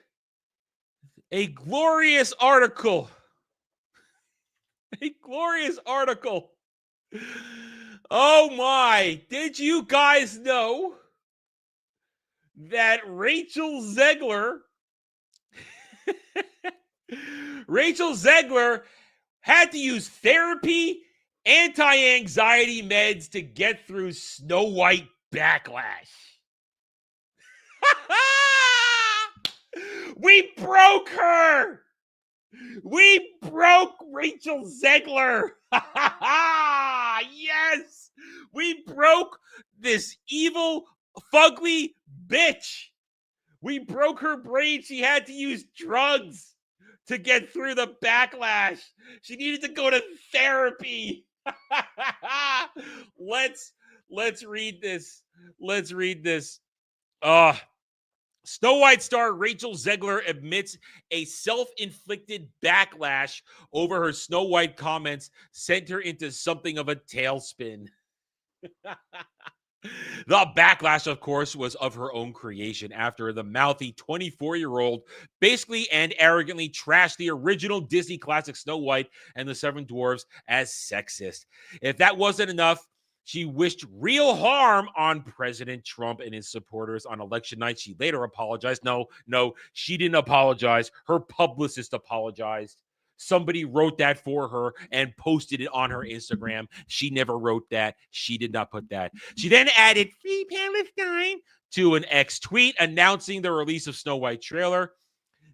a glorious article. A glorious article. Oh my, did you guys know that Rachel Zegler had to use therapy, anti-anxiety meds to get through Snow White backlash? We broke her. We broke Rachel Zegler. Yes, we broke this evil, fugly bitch. We broke her brain. She had to use drugs to get through the backlash. She needed to go to therapy. Let's read this. Let's read this. Snow White star Rachel Zegler admits a self-inflicted backlash over her Snow White comments sent her into something of a tailspin. The backlash, of course, was of her own creation after the mouthy 24-year-old basically and arrogantly trashed the original Disney classic Snow White and the Seven Dwarfs as sexist. If that wasn't enough, she wished real harm on President Trump and his supporters on election night. She later apologized. No, she didn't apologize. Her publicist apologized. Somebody wrote that for her and posted it on her Instagram. She never wrote that. She did not put that. She then added "Free Palestine" to an X tweet announcing the release of Snow White trailer.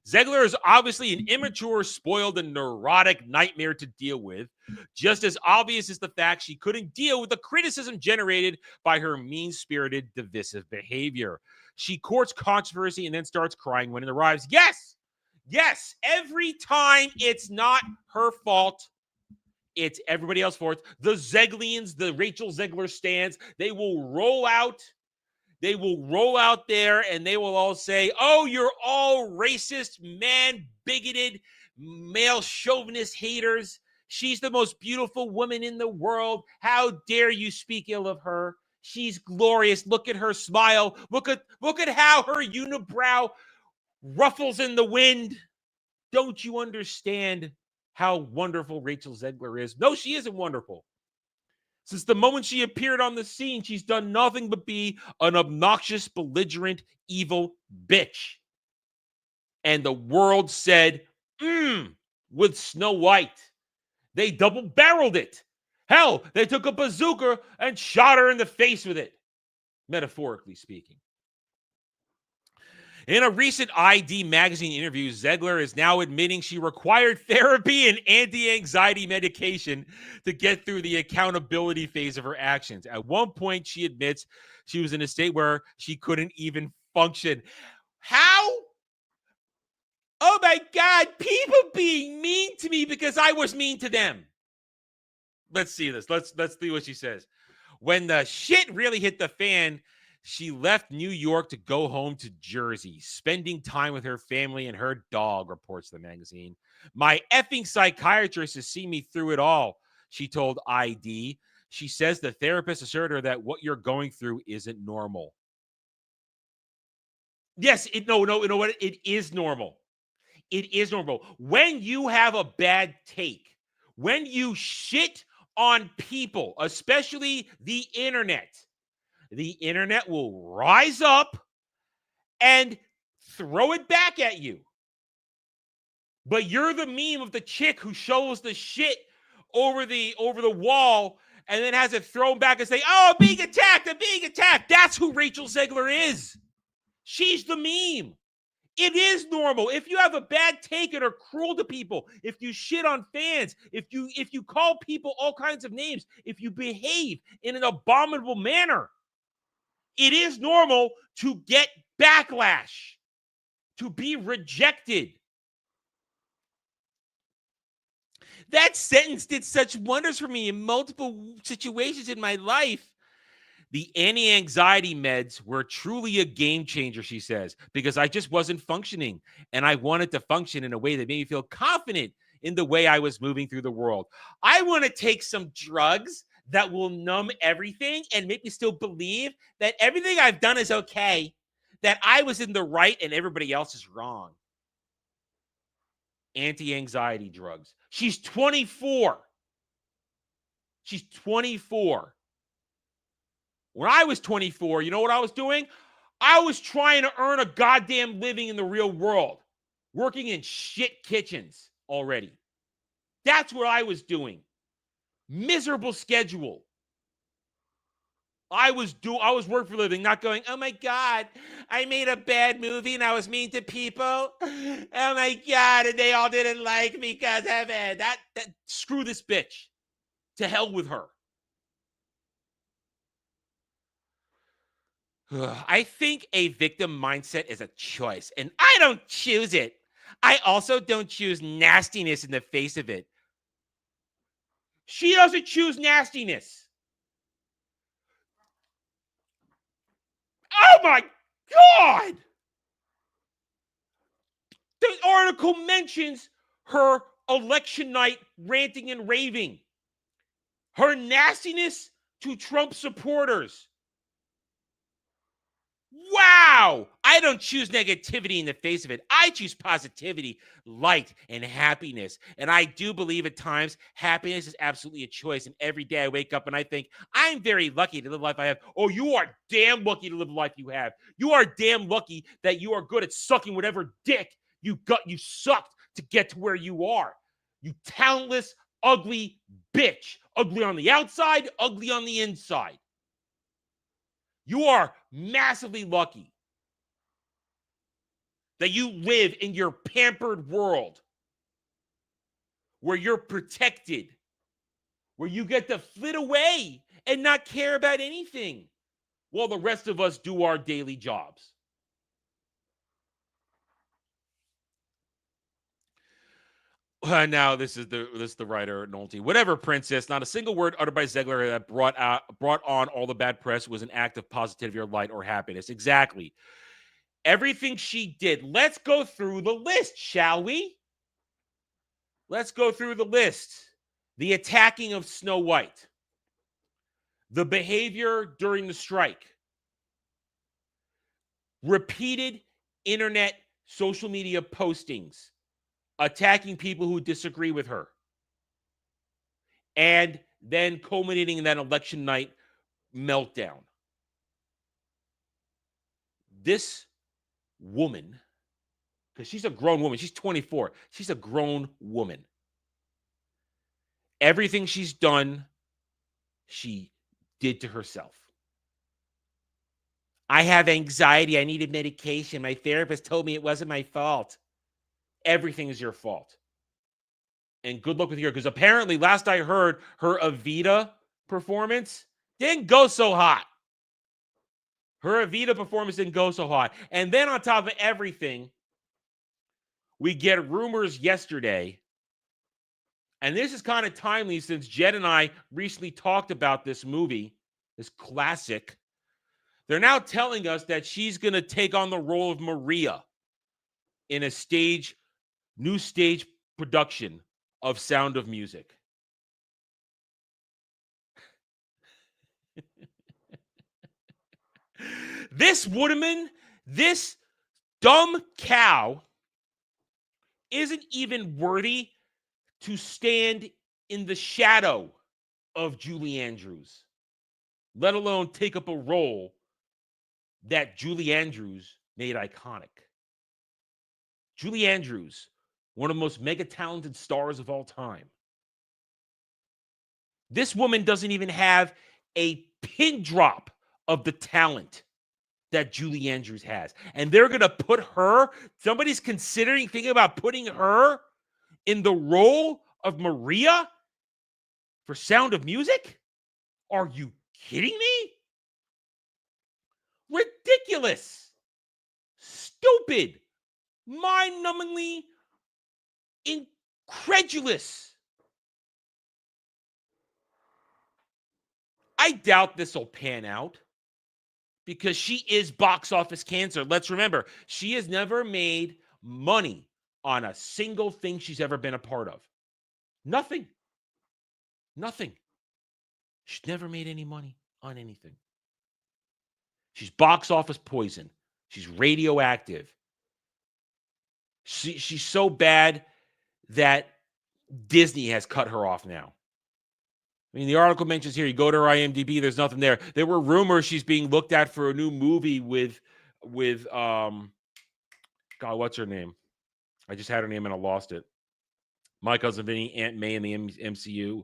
Zegler is obviously an immature, spoiled, and neurotic nightmare to deal with. Just as obvious is the fact she couldn't deal with the criticism generated by her mean-spirited, divisive behavior. She courts controversy and then starts crying when it arrives. Yes, every time it's not her fault, it's everybody else's fault. The Zeglians, the Rachel Zegler stands, they will roll out there and they will all say, oh, you're all racist, man-bigoted, male chauvinist haters. She's the most beautiful woman in the world. How dare you speak ill of her? She's glorious. Look at her smile. Look at how her unibrow ruffles in the wind. Don't you understand how wonderful Rachel Zegler is? No, she isn't wonderful. Since the moment she appeared on the scene, she's done nothing but be an obnoxious, belligerent, evil bitch. And the world said, with Snow White. They double-barreled it. Hell, they took a bazooka and shot her in the face with it, metaphorically speaking. In a recent ID magazine interview, Zegler is now admitting she required therapy and anti-anxiety medication to get through the accountability phase of her actions. At one point, she admits she was in a state where she couldn't even function. How? Oh my God, people being mean to me because I was mean to them. Let's see this. Let's see what she says. When the shit really hit the fan, She left New York to go home to Jersey, spending time with her family and her dog, reports the magazine. My effing psychiatrist has seen me through it all, she told ID. She says the therapist assured her that what you're going through isn't normal. Yes, you know what? It is normal. It is normal. When you have a bad take, when you shit on people, especially the internet will rise up and throw it back at you. But you're the meme of the chick who shows the shit over the wall and then has it thrown back and say, "Oh, I'm being attacked. I'm being attacked." That's who Rachel Zegler is. She's the meme. It is normal. If you have a bad take and are cruel to people, if you shit on fans, if you call people all kinds of names, if you behave in an abominable manner, it is normal to get backlash, to be rejected. That sentence did such wonders for me in multiple situations in my life. The anti-anxiety meds were truly a game changer, she says, because I just wasn't functioning, and I wanted to function in a way that made me feel confident in the way I was moving through the world. I want to take some drugs that will numb everything and make me still believe that everything I've done is okay, that I was in the right and everybody else is wrong. Anti-anxiety drugs. She's 24. She's 24. When I was 24, you know what I was doing? I was trying to earn a goddamn living in the real world, working in shit kitchens already. That's what I was doing. Miserable schedule. I was working for a living, not going, "Oh my God, I made a bad movie and I was mean to people. Oh my God, and they all didn't like me because of it." That screw this bitch. To hell with her. I think a victim mindset is a choice, and I don't choose it. I also don't choose nastiness in the face of it. She doesn't choose nastiness. Oh my God! The article mentions her election night ranting and raving. Her nastiness to Trump supporters. Wow! I don't choose negativity in the face of it. I choose positivity, light, and happiness. And I do believe at times happiness is absolutely a choice. And every day I wake up and I think, I'm very lucky to live the life I have. Oh, you are damn lucky to live the life you have. You are damn lucky that you are good at sucking whatever dick you sucked to get to where you are. You talentless, ugly bitch. Ugly on the outside, ugly on the inside. You are massively lucky that you live in your pampered world where you're protected, where you get to flit away and not care about anything while the rest of us do our daily jobs. Now, this is the writer, Nolte. Whatever, princess. Not a single word uttered by Zegler that brought on all the bad press was an act of positivity or light or happiness. Exactly. Everything she did. Let's go through the list, shall we? Let's go through the list. The attacking of Snow White. The behavior during the strike. Repeated internet social media postings attacking people who disagree with her. And then culminating in that election night meltdown. This woman, because she's a grown woman, she's 24, she's a grown woman. Everything she's done, she did to herself. I have anxiety. I needed medication. My therapist told me it wasn't my fault. Everything is your fault. And good luck with her, because apparently, last I heard, her Evita performance didn't go so hot. Her Evita performance didn't go so hot. And then on top of everything, we get rumors yesterday, and this is kind of timely since Jed and I recently talked about this movie, this classic, They're now telling us that she's going to take on the role of Maria in a new stage production of Sound of Music. This woman, this dumb cow, isn't even worthy to stand in the shadow of Julie Andrews, let alone take up a role that Julie Andrews made iconic. Julie Andrews, one of the most mega talented stars of all time. This woman doesn't even have a pin drop of the talent that Julie Andrews has. And they're going to put her, somebody's thinking about putting her in the role of Maria for Sound of Music? Are you kidding me? Ridiculous. Stupid. Mind-numbingly incredulous. I doubt this will pan out because she is box office cancer. Let's remember, she has never made money on a single thing she's ever been a part of. Nothing. She's never made any money on anything. She's box office poison. She's radioactive. She's so bad that Disney has cut her off now. I mean, the article mentions here, you go to her IMDb, there's nothing there. There were rumors she's being looked at for a new movie with God, what's her name? I just had her name and I lost it. My Cousin Vinny, Aunt May in the MCU.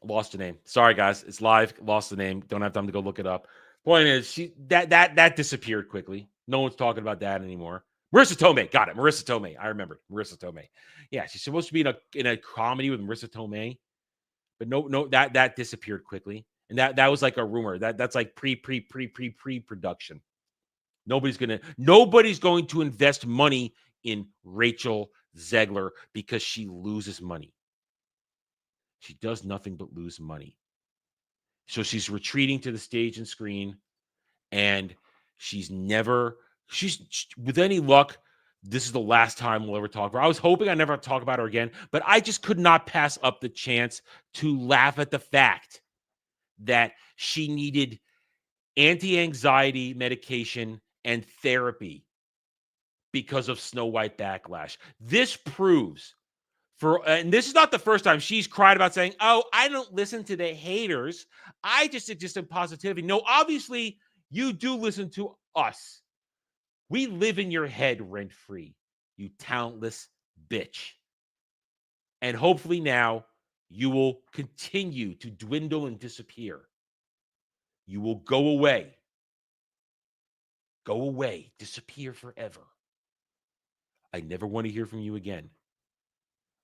Lost the name. Sorry, guys. It's live. Lost the name. Don't have time to go look it up. Point is, that disappeared quickly. No one's talking about that anymore. Marissa Tomei. Got it. Marissa Tomei. I remember. Marissa Tomei. Yeah, she's supposed to be in a comedy with Marissa Tomei. But no, that disappeared quickly. And that was like a rumor. That's like pre-production. Nobody's going to invest money in Rachel Zegler because she loses money. She does nothing but lose money. So she's retreating to the stage and screen, and she's with any luck, this is the last time we'll ever talk about her. I was hoping I never talk about her again, but I just could not pass up the chance to laugh at the fact that she needed anti-anxiety medication and therapy because of Snow White backlash. This proves and this is not the first time she's cried about saying, oh, I don't listen to the haters. I just exist in positivity. No, obviously you do listen to us. We live in your head rent-free, you talentless bitch. And hopefully now you will continue to dwindle and disappear. You will go away. Go away. Disappear forever. I never want to hear from you again.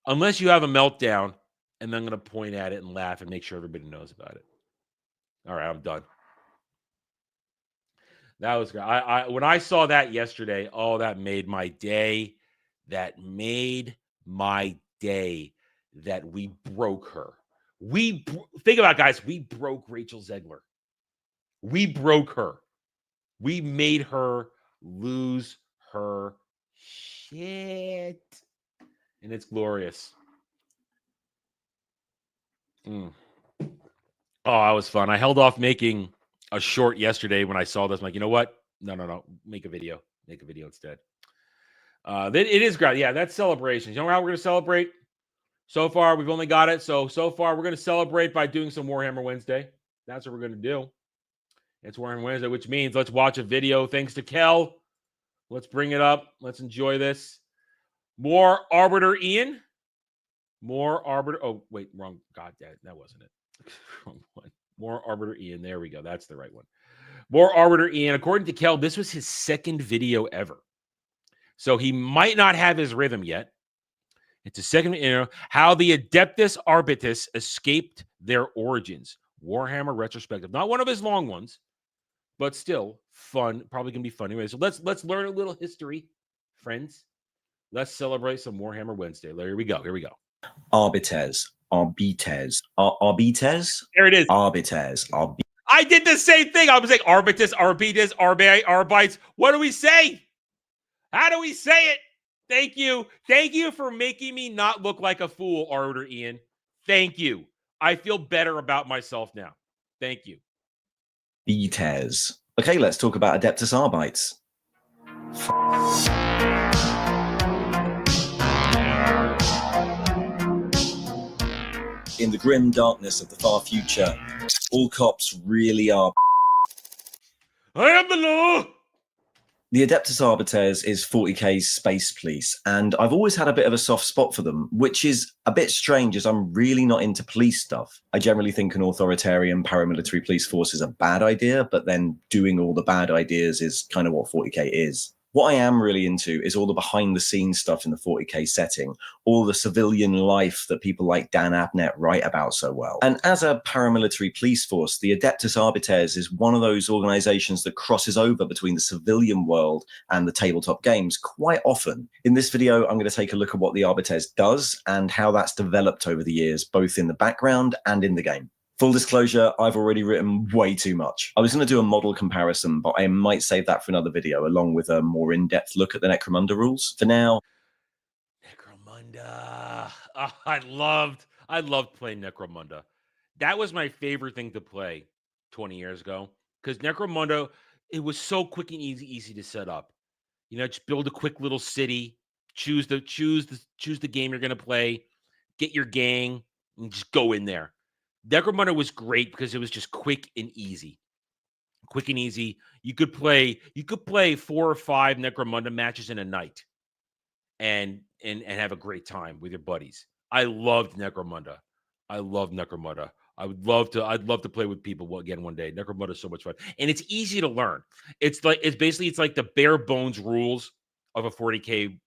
Unless you have a meltdown, and I'm going to point at it and laugh and make sure everybody knows about it. All right, I'm done. That was good. When I saw that yesterday, oh, that made my day. That made my day that we broke her. Think about it, guys. We broke Rachel Zegler. We broke her. We made her lose her shit. And it's glorious. Oh, that was fun. I held off making a short yesterday when I saw this. I'm like, you know what? No. Make a video. Make a video instead. It is great. Yeah, that's celebrations. You know how we're going to celebrate? So far, we've only got it. So far, we're going to celebrate by doing some Warhammer Wednesday. That's what we're going to do. It's Warhammer Wednesday, which means let's watch a video. Thanks to Kel. Let's bring it up. Let's enjoy this. More Arbiter Ian. More Arbiter. Oh, wait, wrong. God, that wasn't it. Wrong one. More Arbiter Ian. There we go. That's the right one. More Arbiter Ian. According to Kel, this was his second video ever. So he might not have his rhythm yet. It's a second, how the Adeptus Arbitus escaped their origins. Warhammer retrospective. Not one of his long ones, but still fun. Probably going to be fun anyway. So let's learn a little history, friends. Let's celebrate some Warhammer Wednesday. Here we go. Arbiters, Arbiters. Arbiters? There it is. Arbiters. I did the same thing. I was like, arbitus, arbitus, arbites. What do we say? How do we say it? Thank you. Thank you for making me not look like a fool, Arbiter Ian. Thank you. I feel better about myself now. Thank you. Arbiters. Okay, let's talk about Adeptus Arbites. In the grim darkness of the far future, all cops really are. I am the law. The Adeptus Arbiters is 40k's space police, and I've always had a bit of a soft spot for them, which is a bit strange as I'm really not into police stuff. I generally think an authoritarian paramilitary police force is a bad idea, but then doing all the bad ideas is kind of what 40k is. What I am really into is all the behind-the-scenes stuff in the 40k setting, all the civilian life that people like Dan Abnett write about so well. And as a paramilitary police force, the Adeptus Arbiters is one of those organizations that crosses over between the civilian world and the tabletop games quite often. In this video, I'm going to take a look at what the Arbiters does and how that's developed over the years, both in the background and in the game. Full disclosure, I've already written way too much. I was going to do a model comparison, but I might save that for another video, along with a more in-depth look at the Necromunda rules. For now... Necromunda. Oh, I loved playing Necromunda. That was my favorite thing to play 20 years ago, because Necromunda, it was so quick and easy to set up. You know, just build a quick little city, choose the game you're going to play, get your gang, and just go in there. Necromunda was great because it was just quick and easy. Quick and easy. You could play 4 or 5 Necromunda matches in a night and have a great time with your buddies. I loved Necromunda. I'd love to play with people again one day. Necromunda is so much fun. And it's easy to learn. It's like the bare bones rules of a 40k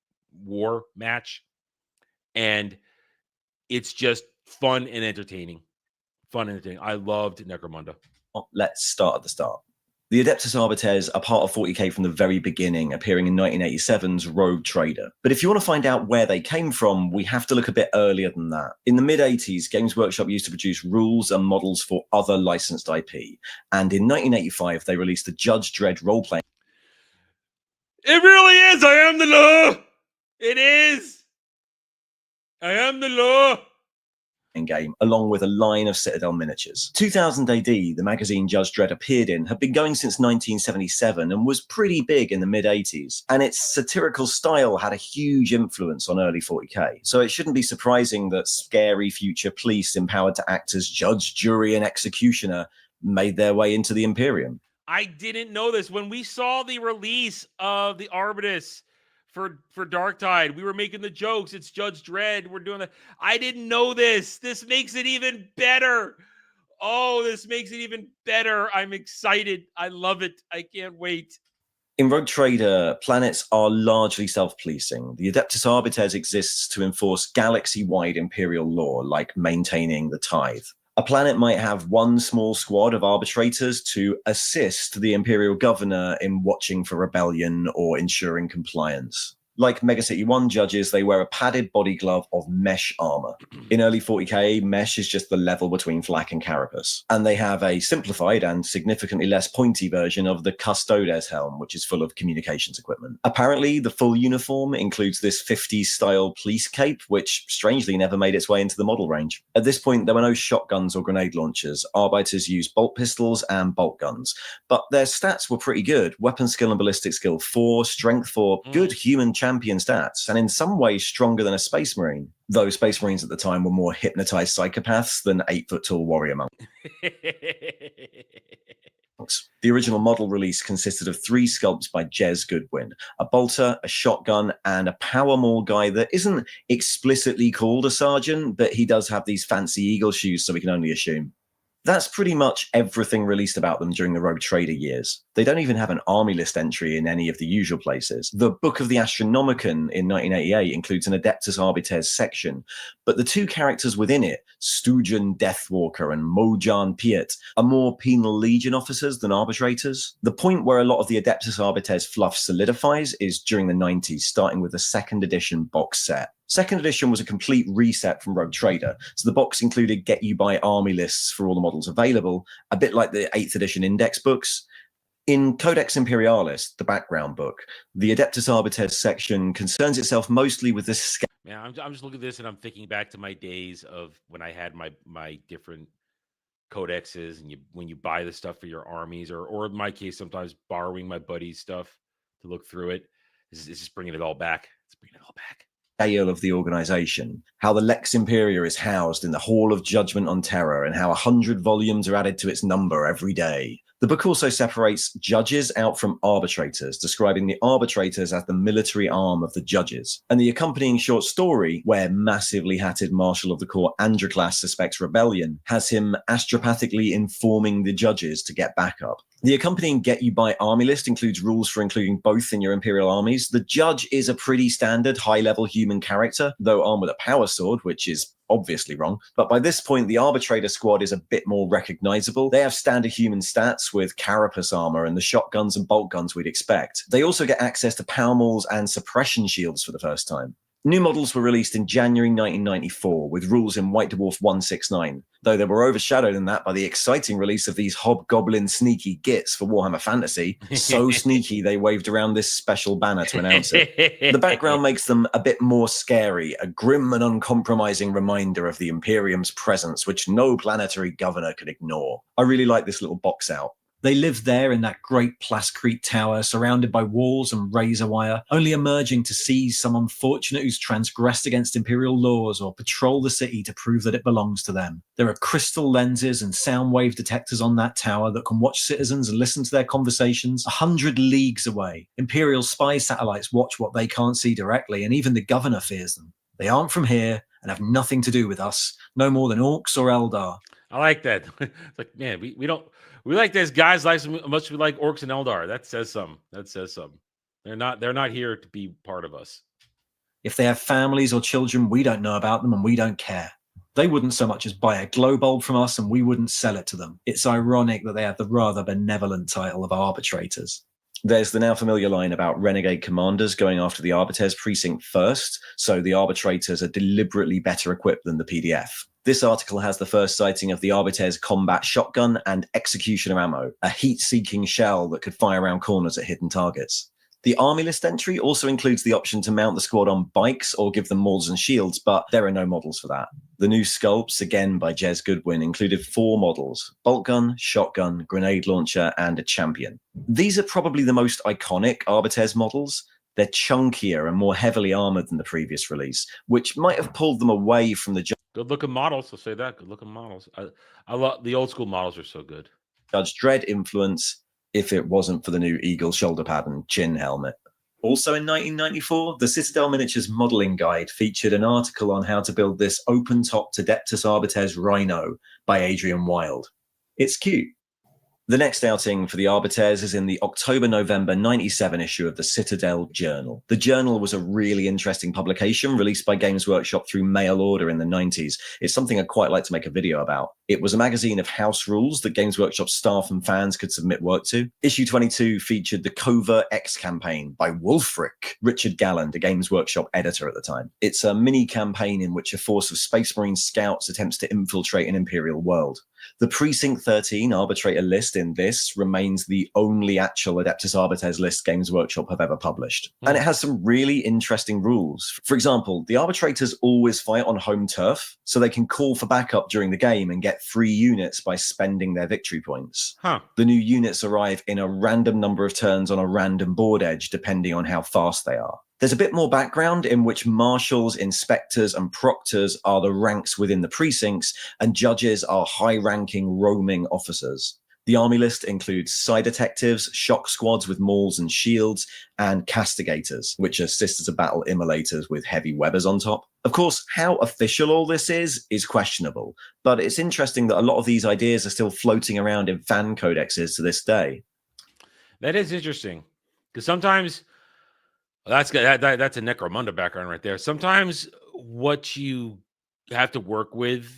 war match. And it's just fun and entertaining. I loved Necromunda. Let's start at the start. The Adeptus Arbiters are part of 40k from the very beginning, appearing in 1987's Rogue Trader. But if you want to find out where they came from, we have to look a bit earlier than that. In the mid-80s, Games Workshop used to produce rules and models for other licensed IP. And in 1985, they released the Judge Dredd role-playing. It really is! I am the law! It is! I am the law! Game, along with a line of Citadel miniatures. 2000 AD, the magazine Judge Dredd appeared in, had been going since 1977 and was pretty big in the mid-80s. And its satirical style had a huge influence on early 40k. So it shouldn't be surprising that scary future police empowered to act as judge, jury, and executioner made their way into the Imperium. I didn't know this. When we saw the release of the Arbitus for Darktide, we were making the jokes. It's Judge Dredd. We're doing that. I didn't know this. This makes it even better. Oh, this makes it even better. I'm excited. I love it. I can't wait. In Rogue Trader, planets are largely self-policing. The Adeptus Arbiters exists to enforce galaxy-wide Imperial law, like maintaining the tithe. A planet might have one small squad of arbitrators to assist the Imperial governor in watching for rebellion or ensuring compliance. Like Megacity 1 judges, they wear a padded body glove of mesh armor. In early 40k, mesh is just the level between flak and carapace. And they have a simplified and significantly less pointy version of the Custodes helm, which is full of communications equipment. Apparently, the full uniform includes this 50s-style police cape, which strangely never made its way into the model range. At this point, there were no shotguns or grenade launchers. Arbiters used bolt pistols and bolt guns. But their stats were pretty good. Weapon skill and ballistic skill 4, strength 4, good human champion stats, and in some ways stronger than a Space Marine, though Space Marines at the time were more hypnotized psychopaths than 8-foot-tall warrior monks. The original model release consisted of 3 sculpts by Jez Goodwin, a bolter, a shotgun, and a power maul guy that isn't explicitly called a sergeant, but he does have these fancy eagle shoes, so we can only assume. That's pretty much everything released about them during the Rogue Trader years. They don't even have an army list entry in any of the usual places. The Book of the Astronomicon in 1988 includes an Adeptus Arbiters section, but the 2 characters within it, Stujan Deathwalker and Mojan Piet, are more penal legion officers than arbitrators. The point where a lot of the Adeptus Arbiters fluff solidifies is during the 90s, starting with the 2nd edition box set. Second edition was a complete reset from Rogue Trader, so the box included get you by army lists for all the models available, a bit like the 8th edition index books. In Codex Imperialis, the background book, the Adeptus Arbites section concerns itself mostly with the Man, I'm just looking at this and I'm thinking back to my days of when I had my different codexes, and when you buy the stuff for your armies, or in my case, sometimes borrowing my buddy's stuff to look through it. It's just bringing it all back. It's bringing it all back. Scale of the organization, how the Lex Imperia is housed in the Hall of Judgment on Terror, and how 100 volumes are added to its number every day. The book also separates judges out from arbitrators, describing the arbitrators as the military arm of the judges. And the accompanying short story, where massively hatted Marshal of the Court Androclas suspects rebellion, has him astropathically informing the judges to get backup. The accompanying Get You By Army list includes rules for including both in your Imperial armies. The judge is a pretty standard high-level human character, though armed with a power sword, which is obviously wrong. But by this point, the arbitrator squad is a bit more recognizable. They have standard human stats with carapace armor and the shotguns and bolt guns we'd expect. They also get access to power mauls and suppression shields for the first time. New models were released in January 1994 with rules in White Dwarf 169, though they were overshadowed in that by the exciting release of these hobgoblin sneaky gits for Warhammer Fantasy. So sneaky they waved around this special banner to announce it. The background makes them a bit more scary, a grim and uncompromising reminder of the Imperium's presence, which no planetary governor could ignore. I really like this little box out. They lived there in that great Plascrete tower, surrounded by walls and razor wire, only emerging to seize some unfortunate who's transgressed against Imperial laws or patrol the city to prove that it belongs to them. There are crystal lenses and sound wave detectors on that tower that can watch citizens and listen to their conversations 100 leagues away. Imperial spy satellites watch what they can't see directly, and even the governor fears them. They aren't from here and have nothing to do with us, no more than Orcs or Eldar. I like that. It's like, man, we don't. We like these guys like as much as we like Orcs and Eldar. That says something. That says something. They're not here to be part of us. If they have families or children, we don't know about them and we don't care. They wouldn't so much as buy a glow bulb from us and we wouldn't sell it to them. It's ironic that they have the rather benevolent title of arbitrators. There's the now familiar line about renegade commanders going after the Arbites precinct first, so the arbitrators are deliberately better equipped than the PDF. This article has the first sighting of the Arbites combat shotgun and executioner ammo, a heat-seeking shell that could fire around corners at hidden targets. The army list entry also includes the option to mount the squad on bikes or give them mauls and shields, but there are no models for that. The new sculpts, again by Jez Goodwin, included 4 models: bolt gun, shotgun, grenade launcher, and a champion. These are probably the most iconic Arbites models. They're chunkier and more heavily armored than the previous release, which might have pulled them away from the Good-looking models. I'll say that. Good-looking models. I love the old school models. Are so good. Judge Dredd influence, if it wasn't for the new eagle shoulder pad and chin helmet. Also in 1994, the Citadel Miniatures Modeling Guide featured an article on how to build this open-topped Adeptus Arbites Rhino by Adrian Wild. It's cute. The next outing for the Arbites is in the October-November 97 issue of the Citadel Journal. The Journal was a really interesting publication released by Games Workshop through mail order in the 90s. It's something I'd quite like to make a video about. It was a magazine of house rules that Games Workshop staff and fans could submit work to. Issue 22 featured the Covert X campaign by Wulfric, Richard Galland, a Games Workshop editor at the time. It's a mini campaign in which a force of Space Marine scouts attempts to infiltrate an Imperial world. The Precinct 13 arbitrator list in this remains the only actual Adeptus Arbites list Games Workshop have ever published. And it has some really interesting rules. For example, the arbitrators always fight on home turf, so they can call for backup during the game and get free units by spending their victory points. The new units arrive in a random number of turns on a random board edge, depending on how fast they are. There's a bit more background in which marshals, inspectors, and proctors are the ranks within the precincts, and judges are high-ranking roaming officers. The army list includes psi detectives, shock squads with mauls and shields, and castigators, which are sisters of battle immolators with heavy webbers on top. Of course, how official all this is questionable, but it's interesting that a lot of these ideas are still floating around in fan codexes to this day. That is interesting, because sometimes that's a Necromunda background right there. Sometimes what you have to work with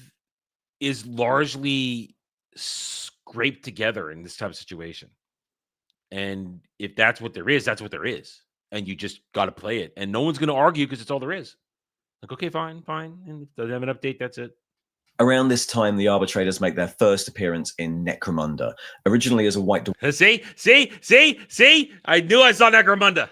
is largely scraped together in this type of situation. And if that's what there is, that's what there is. And you just got to play it. And no one's going to argue because it's all there is. Like, okay, fine. And if it doesn't have an update, that's it. Around this time, the arbitrators make their first appearance in Necromunda, originally as a white See? I knew I saw Necromunda.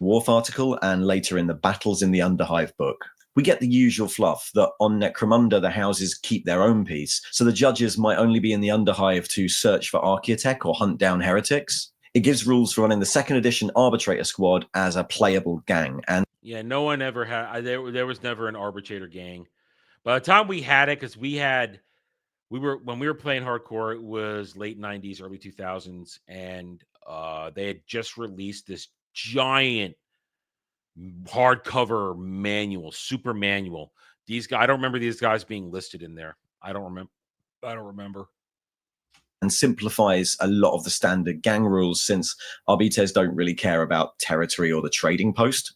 dwarf article, and later in the Battles in the Underhive book. We get the usual fluff that on Necromunda, the houses keep their own peace, so the judges might only be in the Underhive to search for Archaeotech or hunt down heretics. It gives rules for running the 2nd edition Arbitrator squad as a playable gang, and Yeah, no one ever had. There was never an arbitrator gang. By the time we had it, because when we were playing hardcore, it was late '90s, early 2000s, and they had just released this giant hardcover manual, super manual. These guys, I don't remember these guys being listed in there. I don't remember. and simplifies a lot of the standard gang rules since Arbites don't really care about territory or the trading post.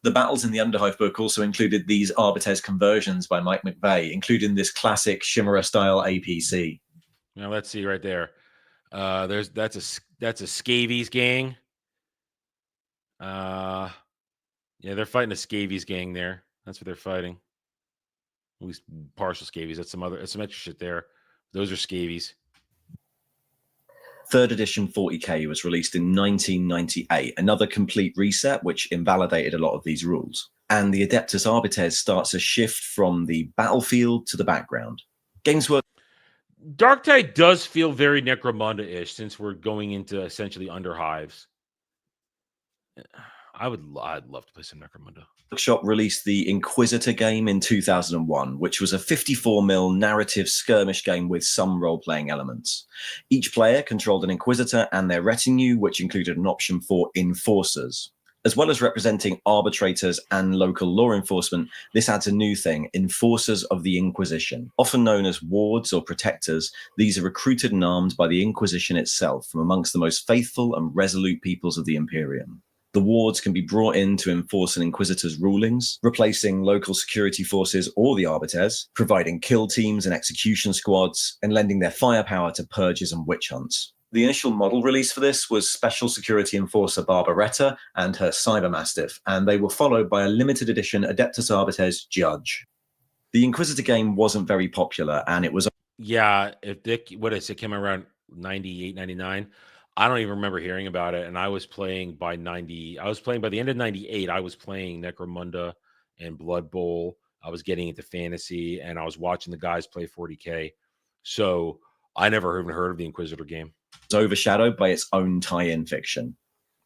The Battles in the Underhive book also included these Arbites conversions by Mike McVeigh, including this classic Chimera-style APC. Now let's see right there. That's a Scabies gang. Yeah, they're fighting a Scabies gang there. That's what they're fighting. At least partial Scabies. That's some extra shit there. Those are Scabies. 3rd edition 40k was released in 1998, another complete reset which invalidated a lot of these rules. And the Adeptus Arbites starts a shift from the battlefield to the background. Games were Darktide does feel very Necromunda-ish since we're going into essentially Underhives. I'd love to play some Necromunda. Workshop released the Inquisitor game in 2001, which was a 54mm narrative skirmish game with some role-playing elements. Each player controlled an Inquisitor and their retinue, which included an option for enforcers. As well as representing arbitrators and local law enforcement, this adds a new thing, enforcers of the Inquisition. Often known as wards or protectors, these are recruited and armed by the Inquisition itself from amongst the most faithful and resolute peoples of the Imperium. The wards can be brought in to enforce an Inquisitor's rulings, replacing local security forces or the Arbites, providing kill teams and execution squads, and lending their firepower to purges and witch hunts. The initial model release for this was Special Security Enforcer Barbaretta and her Cybermastiff, and they were followed by a limited edition Adeptus Arbites Judge. The Inquisitor game wasn't very popular, and it was... Yeah, it came around 98, 99. I don't even remember hearing about it, and I was playing by the end of 98, I was playing Necromunda and Blood Bowl. I was getting into fantasy, and I was watching the guys play 40K. So I never even heard of the Inquisitor game. It's overshadowed by its own tie-in fiction.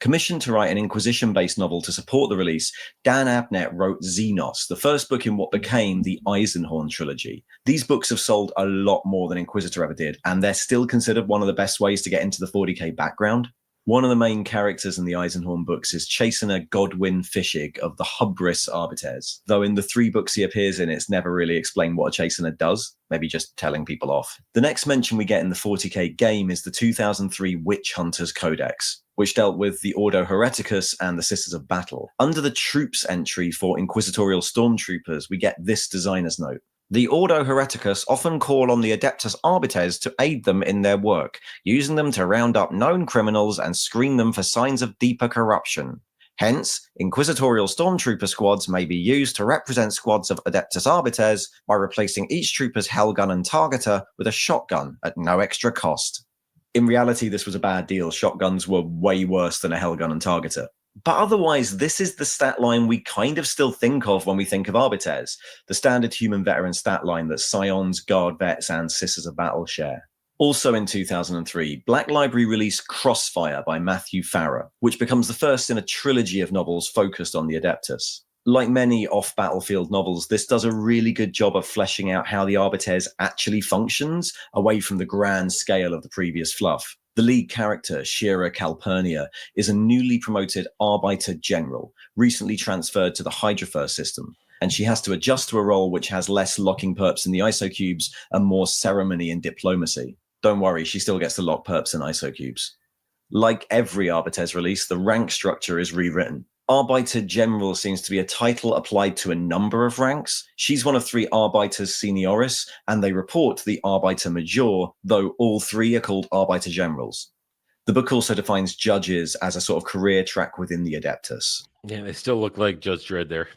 Commissioned to write an Inquisition-based novel to support the release, Dan Abnett wrote Xenos, the first book in what became the Eisenhorn trilogy. These books have sold a lot more than Inquisitor ever did, and they're still considered one of the best ways to get into the 40k background. One of the main characters in the Eisenhorn books is Chastener Godwin Fishig of the Hubris Arbites, though in the 3 books he appears in, it's never really explained what a Chastener does, maybe just telling people off. The next mention we get in the 40k game is the 2003 Witch Hunters Codex, which dealt with the Ordo Hereticus and the Sisters of Battle. Under the troops entry for Inquisitorial Stormtroopers, we get this designer's note. The Ordo Hereticus often call on the Adeptus Arbites to aid them in their work, using them to round up known criminals and screen them for signs of deeper corruption. Hence, Inquisitorial Stormtrooper squads may be used to represent squads of Adeptus Arbites by replacing each trooper's Hellgun and Targeter with a shotgun at no extra cost. In reality, this was a bad deal. Shotguns were way worse than a Hellgun and Targeter. But otherwise, this is the stat line we kind of still think of when we think of Arbites, the standard human veteran stat line that Scions, Guard Vets, and Sisters of Battle share. Also in 2003, Black Library released Crossfire by Matthew Farrer, which becomes the first in a trilogy of novels focused on the Adeptus. Like many off-battlefield novels, this does a really good job of fleshing out how the Arbites actually functions, away from the grand scale of the previous fluff. The lead character, Shira Calpurnia, is a newly promoted Arbiter General, recently transferred to the Hydrofer system, and she has to adjust to a role which has less locking perps in the ISO cubes and more ceremony and diplomacy. Don't worry, she still gets to lock perps in ISO cubes. Like every Arbites release, the rank structure is rewritten. Arbiter General seems to be a title applied to a number of ranks. She's one of 3 Arbiters Senioris, and they report to the Arbiter Major, though all 3 are called Arbiter Generals. The book also defines judges as a sort of career track within the Adeptus. Yeah, they still look like Judge Dredd there.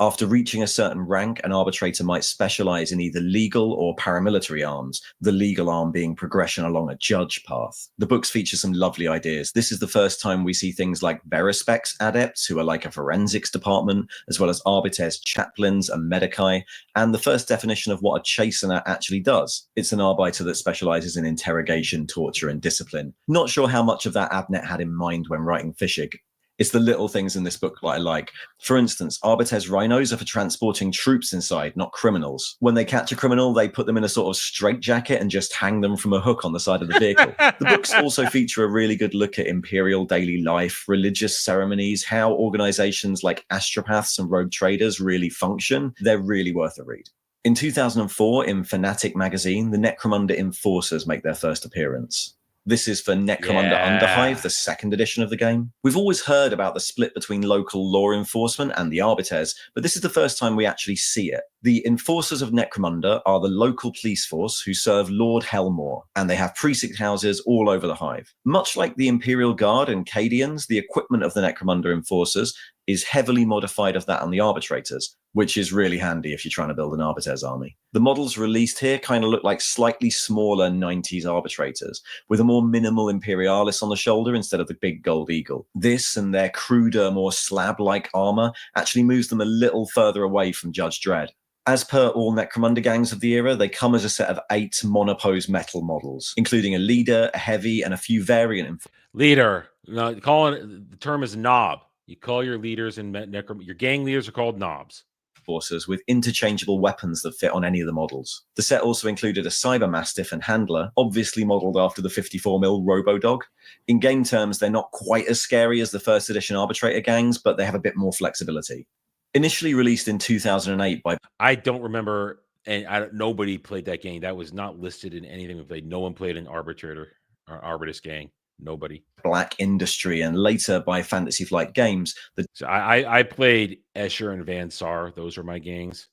After reaching a certain rank, an arbitrator might specialize in either legal or paramilitary arms, the legal arm being progression along a judge path. The books feature some lovely ideas. This is the first time we see things like Verispex adepts, who are like a forensics department, as well as arbiters, chaplains, and medici, and the first definition of what a chastener actually does. It's an arbiter that specializes in interrogation, torture, and discipline. Not sure how much of that Abnet had in mind when writing Fischig. It's the little things in this book that I like. For instance, arbiters rhinos are for transporting troops inside, not criminals. When they catch a criminal, they put them in a sort of straitjacket and just hang them from a hook on the side of the vehicle. The books also feature a really good look at imperial daily life, religious ceremonies, how organizations like astropaths and rogue traders really function. They're really worth a read. In 2004, in Fanatic magazine, the Necromunda Enforcers make their first appearance. This is for Necromunda Underhive, the second edition of the game. We've always heard about the split between local law enforcement and the arbiters, but this is the first time we actually see it. The Enforcers of Necromunda are the local police force who serve Lord Helmore, and they have precinct houses all over the Hive. Much like the Imperial Guard and Cadians, the equipment of the Necromunda Enforcers is heavily modified of that on the arbitrators, which is really handy if you're trying to build an arbiters army. The models released here kind of look like slightly smaller 90s arbitrators, with a more minimal Imperialis on the shoulder instead of the big gold eagle. This and their cruder, more slab-like armor actually moves them a little further away from Judge Dredd. As per all Necromunda gangs of the era, they come as a set of 8 monopose metal models, including a leader, a heavy, and a few variant. Leader. No, the term is knob. You call your leaders in your gang leaders are called knobs. Forces with interchangeable weapons that fit on any of the models. The set also included a Cyber Mastiff and Handler, obviously modelled after the 54mm Robo-Dog. In game terms, they're not quite as scary as the first edition Arbitrator gangs, but they have a bit more flexibility. Initially released in 2008 by... I don't remember, and nobody played that game. That was not listed in anything we played. No one played an Arbitrator or Arbitus gang. Nobody. Black Industry, and later by Fantasy Flight Games. So I played Escher and Van Saar. Those are my gangs.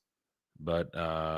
But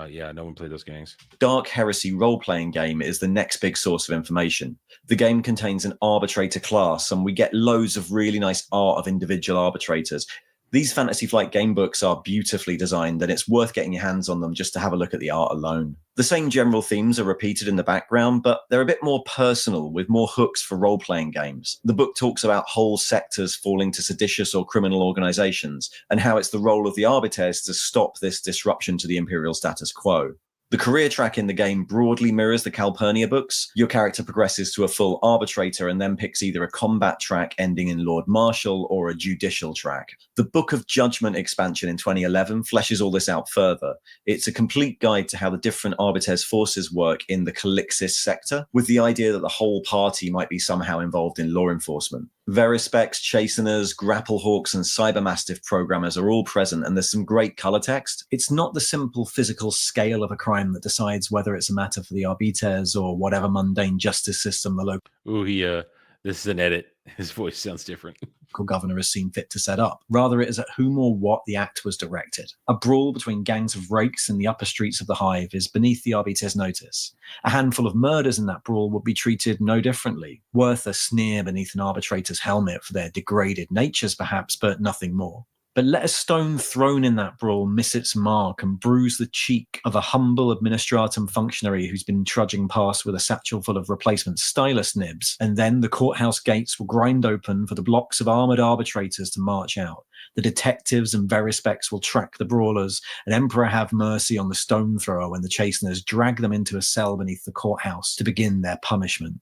yeah, no one played those gangs. Dark Heresy role-playing game is the next big source of information. The game contains an arbitrator class, and we get loads of really nice art of individual arbitrators. These Fantasy Flight game books are beautifully designed, and it's worth getting your hands on them just to have a look at the art alone. The same general themes are repeated in the background, but they're a bit more personal, with more hooks for role-playing games. The book talks about whole sectors falling to seditious or criminal organizations, and how it's the role of the arbiters to stop this disruption to the imperial status quo. The career track in the game broadly mirrors the Calpurnia books. Your character progresses to a full arbitrator and then picks either a combat track ending in Lord Marshal or a judicial track. The Book of Judgment expansion in 2011 fleshes all this out further. It's a complete guide to how the different arbiters' forces work in the Calixis sector, with the idea that the whole party might be somehow involved in law enforcement. Verispex, Chasteners, Grapplehawks, and Cybermastiff programmers are all present, and there's some great color text. It's not the simple physical scale of a crime that decides whether it's a matter for the arbiters or whatever mundane justice system the local... Ooh, this is an edit. His voice sounds different. Governor has seen fit to set up. Rather, it is at whom or what the act was directed. A brawl between gangs of rakes in the upper streets of the Hive is beneath the arbiter's notice. A handful of murders in that brawl would be treated no differently, worth a sneer beneath an arbitrator's helmet for their degraded natures perhaps, but nothing more. But let a stone thrown in that brawl miss its mark and bruise the cheek of a humble administratum functionary who's been trudging past with a satchel full of replacement stylus nibs, and then the courthouse gates will grind open for the blocks of armoured arbitrators to march out. The detectives and Verispex will track the brawlers, and Emperor have mercy on the stone thrower when the chasteners drag them into a cell beneath the courthouse to begin their punishment.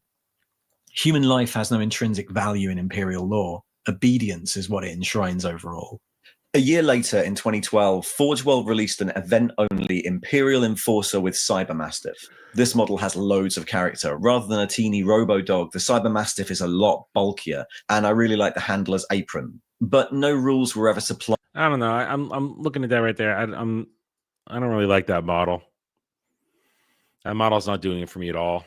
Human life has no intrinsic value in imperial law. Obedience is what it enshrines overall. A year later, in 2012, Forge World released an event-only Imperial Enforcer with Cybermastiff. This model has loads of character. Rather than a teeny Robo-Dog, the Cybermastiff is a lot bulkier, and I really like the handler's apron. But no rules were ever supplied. I don't know. I'm looking at that right there. I don't really like that model. That model's not doing it for me at all.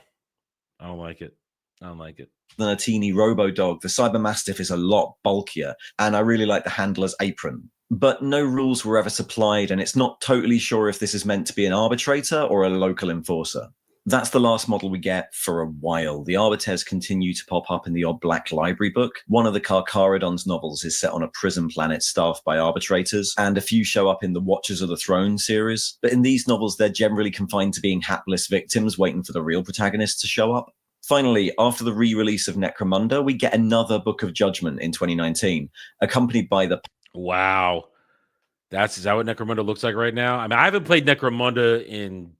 I don't like it. Than a teeny Robo-Dog, the Cybermastiff is a lot bulkier, and I really like the handler's apron. But no rules were ever supplied, and it's not totally sure if this is meant to be an arbitrator or a local enforcer. That's the last model we get for a while. The Arbiters continue to pop up in the odd Black Library book. One of the Karkarodon's novels is set on a prison planet staffed by arbitrators, and a few show up in the Watchers of the Throne series. But in these novels, they're generally confined to being hapless victims waiting for the real protagonist to show up. Finally, after the re-release of Necromunda, we get another Book of Judgment in 2019, accompanied by the... Wow. Is that what Necromunda looks like right now? I mean, I haven't played Necromunda in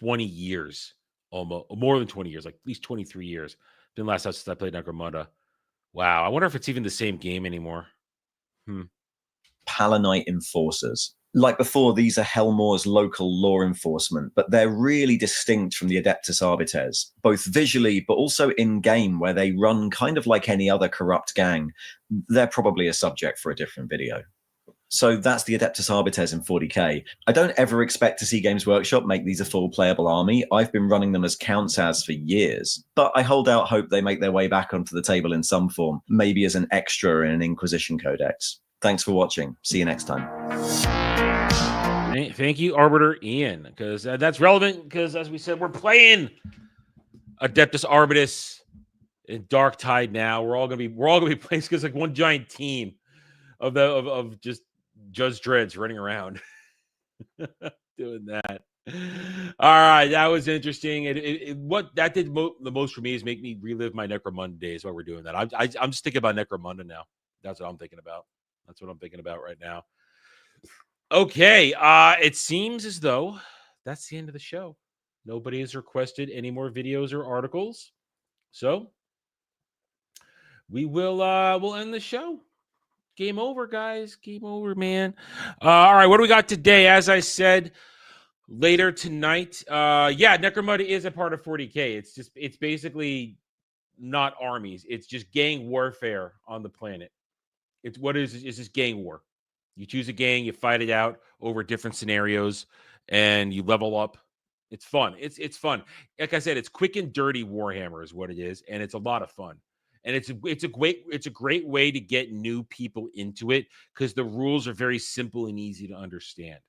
20 years, almost more than 20 years, like at least 23 years. Been last time since I played Necromunda. Wow. I wonder if it's even the same game anymore. Palanite Enforcers. Like before, these are Helmor's local law enforcement, but they're really distinct from the Adeptus Arbiters, both visually, but also in-game, where they run kind of like any other corrupt gang. They're probably a subject for a different video. So that's the Adeptus Arbiters in 40k. I don't ever expect to see Games Workshop make these a full playable army. I've been running them as counts as for years, but I hold out hope they make their way back onto the table in some form, maybe as an extra in an Inquisition Codex. Thanks for watching. See you next time. Thank you, Arbiter Ian, because that's relevant, because as we said, we're playing Adeptus Arbitus in Dark Tide now. We're all gonna be playing because like one giant team of just Judge Dreads running around doing that. All right, that was interesting. What that did the most for me is make me relive my Necromunda days while we're doing that. I'm just thinking about Necromunda now. That's what I'm thinking about. That's what I'm thinking about right now. Okay, it seems as though that's the end of the show. Nobody has requested any more videos or articles, so we will we'll end the show. Game over, guys. Game over, man. All right, what do we got today? As I said, later tonight, Necromunda is a part of 40k. It's basically not armies. It's just gang warfare on the planet. It's just gang war. You choose a gang, you fight it out over different scenarios, and you level up. It's fun. It's fun. Like I said, it's quick and dirty Warhammer is what it is, and it's a lot of fun. And it's a great way to get new people into it because the rules are very simple and easy to understand.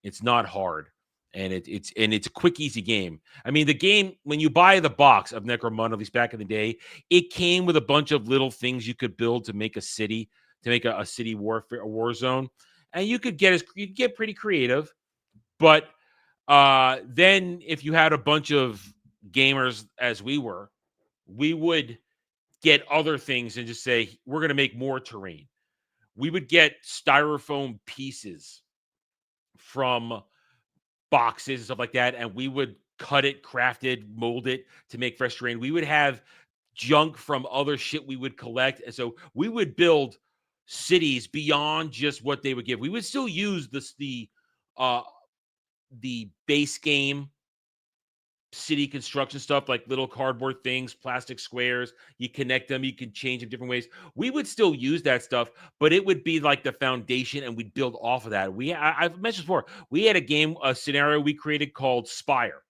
It's not hard, and it's a quick, easy game. I mean, the game, when you buy the box of Necromunda, at least back in the day, it came with a bunch of little things you could build to make a city, to make a city warfare, a war zone, and you could get pretty creative. But then, if you had a bunch of gamers as we were, we would get other things and just say, we're going to make more terrain. We would get styrofoam pieces from boxes and stuff like that, and we would cut it, craft it, mold it to make fresh terrain. We would have junk from other shit we would collect, and so we would build cities beyond just what they would give. We would still use the base game city construction stuff, like little cardboard things, plastic squares. You connect them, you can change them different ways. We would still use that stuff, but it would be like the foundation, and we'd build off of that. I've mentioned before, we had a scenario we created called Spire,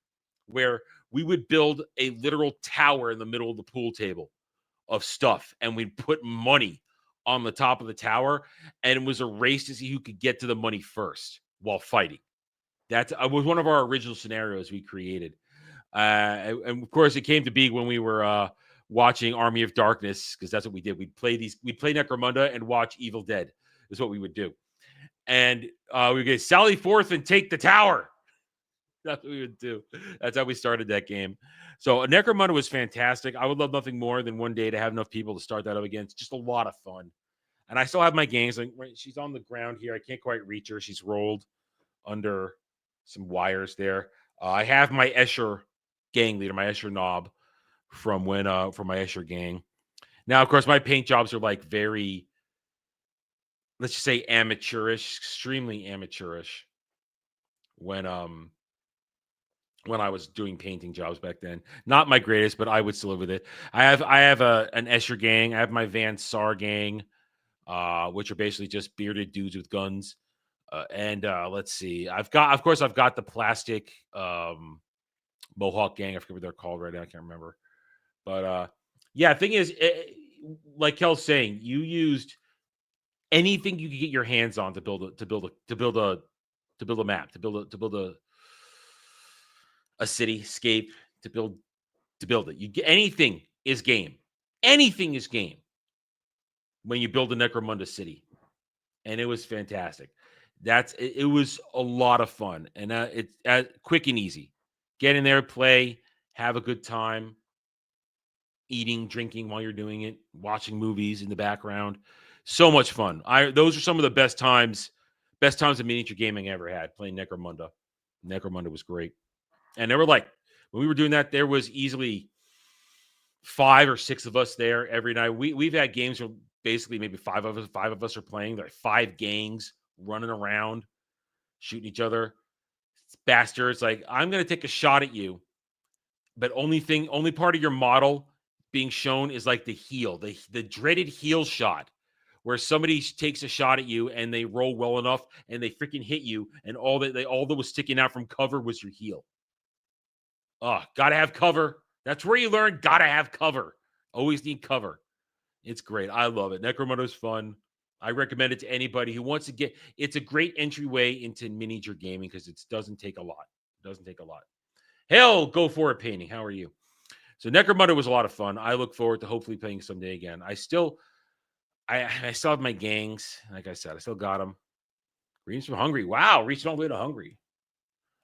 where we would build a literal tower in the middle of the pool table of stuff, and we'd put money on the top of the tower, and it was a race to see who could get to the money first while fighting. That was one of our original scenarios we created. And of course, it came to be when we were watching Army of Darkness, because that's what we did. We'd play Necromunda and watch Evil Dead, is what we would do. And we would get Sally forth and take the tower. That's what we would do. That's how we started that game. So Necromunda was fantastic. I would love nothing more than one day to have enough people to start that up again. It's just a lot of fun. And I still have my gangs. Like, she's on the ground here. I can't quite reach her. She's rolled under some wires there. I have my Escher gang leader, my Escher Knob from my Escher gang. Now, of course, my paint jobs are like very, let's just say, amateurish, extremely amateurish. When I was doing painting jobs back then, not my greatest, but I would still live with it. I have an Escher gang. I have my Van Sar gang, which are basically just bearded dudes with guns. And let's see, I've got the plastic Mohawk gang. I forget what they're called right now. I can't remember. But the thing is, like Kel's saying, you used anything you could get your hands on to build a map, to build a a cityscape to build it. You get anything is game. Anything is game when you build a Necromunda city, and it was fantastic. It was a lot of fun, and it's quick and easy. Get in there, play, have a good time, eating, drinking while you're doing it, watching movies in the background. So much fun. Those are some of the best times of miniature gaming I ever had, playing Necromunda. Necromunda was great. And there were when we were doing that, there was easily 5 or 6 of us there every night. We've had games where basically maybe 5 of us are playing. There are 5 gangs running around, shooting each other. It's bastards. I'm going to take a shot at you, but only part of your model being shown is the heel, the dreaded heel shot, where somebody takes a shot at you and they roll well enough and they freaking hit you, and all that was sticking out from cover was your heel. Oh, gotta have cover. That's where you learn. Gotta have cover. Always need cover. It's great. I love it. Necromunda's fun. I recommend it to anybody who wants to get. It's a great entryway into miniature gaming because it doesn't take a lot. Hell, go for it, painting. How are you? So Necromunda was a lot of fun. I look forward to hopefully playing someday again. I still have my gangs. Like I said, I still got them. Greetings from Hungary. Wow, reaching all the way to Hungary.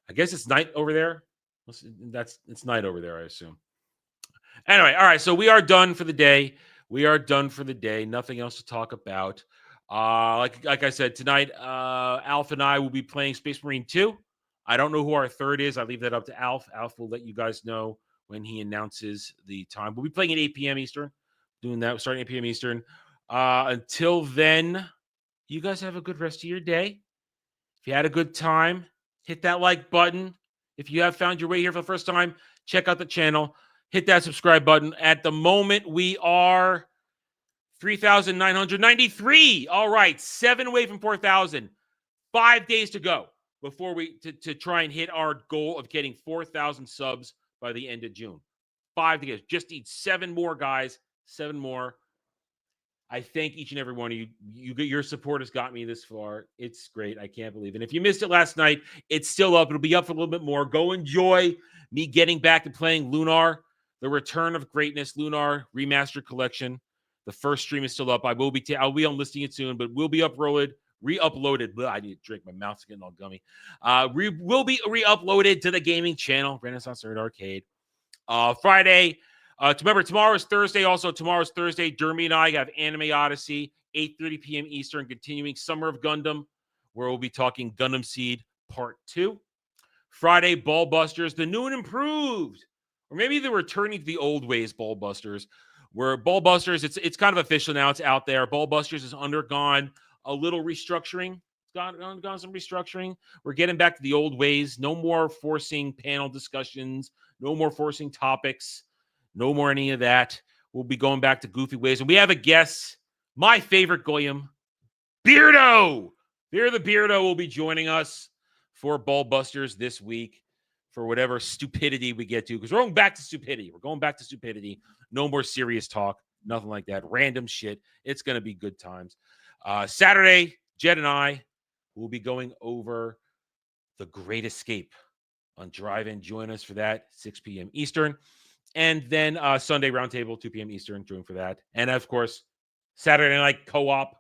I guess it's night over there. It's night over there, I assume. Anyway, all right. So we are done for the day. Nothing else to talk about. Like I said, tonight, Alf and I will be playing Space Marine 2. I don't know who our third is. I leave that up to Alf. Alf will let you guys know when he announces the time. We'll be playing at 8 p.m. Eastern. Doing that, starting at 8 p.m. Eastern. Until then, you guys have a good rest of your day. If you had a good time, hit that like button. If you have found your way here for the first time, check out the channel. Hit that subscribe button. At the moment, we are 3,993. All right, 7 away from 4,000. 5 days to go before to try and hit our goal of getting 4,000 subs by the end of June. 5 to go. Just need 7 more, guys. 7 more. I thank each and every one of you. Your support has got me this far. It's great. I can't believe it. And if you missed it last night, it's still up. It'll be up for a little bit more. Go enjoy me getting back to playing Lunar, the Return of Greatness, Lunar Remastered Collection. The first stream is still up. I'll be on listing it soon, but will be re-uploaded. Blah, I need to drink. My mouth's getting all gummy. Will be re-uploaded to the gaming channel, Renaissance Nerd Arcade. Friday. Remember, tomorrow is Thursday. Also, tomorrow's Thursday. Dermy and I have Anime Odyssey, 8:30 p.m. Eastern, continuing Summer of Gundam, where we'll be talking Gundam Seed Part 2. Friday, Ballbusters, the new and improved, or maybe they're returning to the old ways, Ballbusters, where Ballbusters, it's kind of official now. It's out there. Ballbusters has undergone a little restructuring. It's gone some restructuring. We're getting back to the old ways. No more forcing panel discussions. No more forcing topics. No more any of that. We'll be going back to goofy ways. And we have a guest, my favorite Goyim, Beardo. Beer the Beardo will be joining us for Ballbusters this week for whatever stupidity we get to. Because we're going back to stupidity. No more serious talk. Nothing like that. Random shit. It's going to be good times. Saturday, Jed and I will be going over The Great Escape on Drive-In. Join us for that, 6 p.m. Eastern. And then Sunday Roundtable, 2 p.m. Eastern. Join for that. And, of course, Saturday Night Co-op.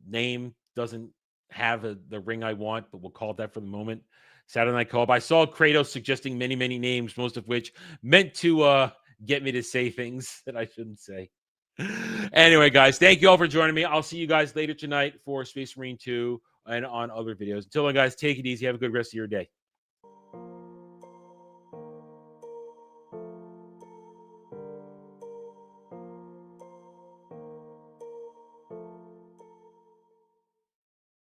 Name doesn't have the ring I want, but we'll call it that for the moment. Saturday Night Co-op. I saw Kratos suggesting many, many names, most of which meant to get me to say things that I shouldn't say. Anyway, guys, thank you all for joining me. I'll see you guys later tonight for Space Marine 2 and on other videos. Until then, guys, take it easy. Have a good rest of your day.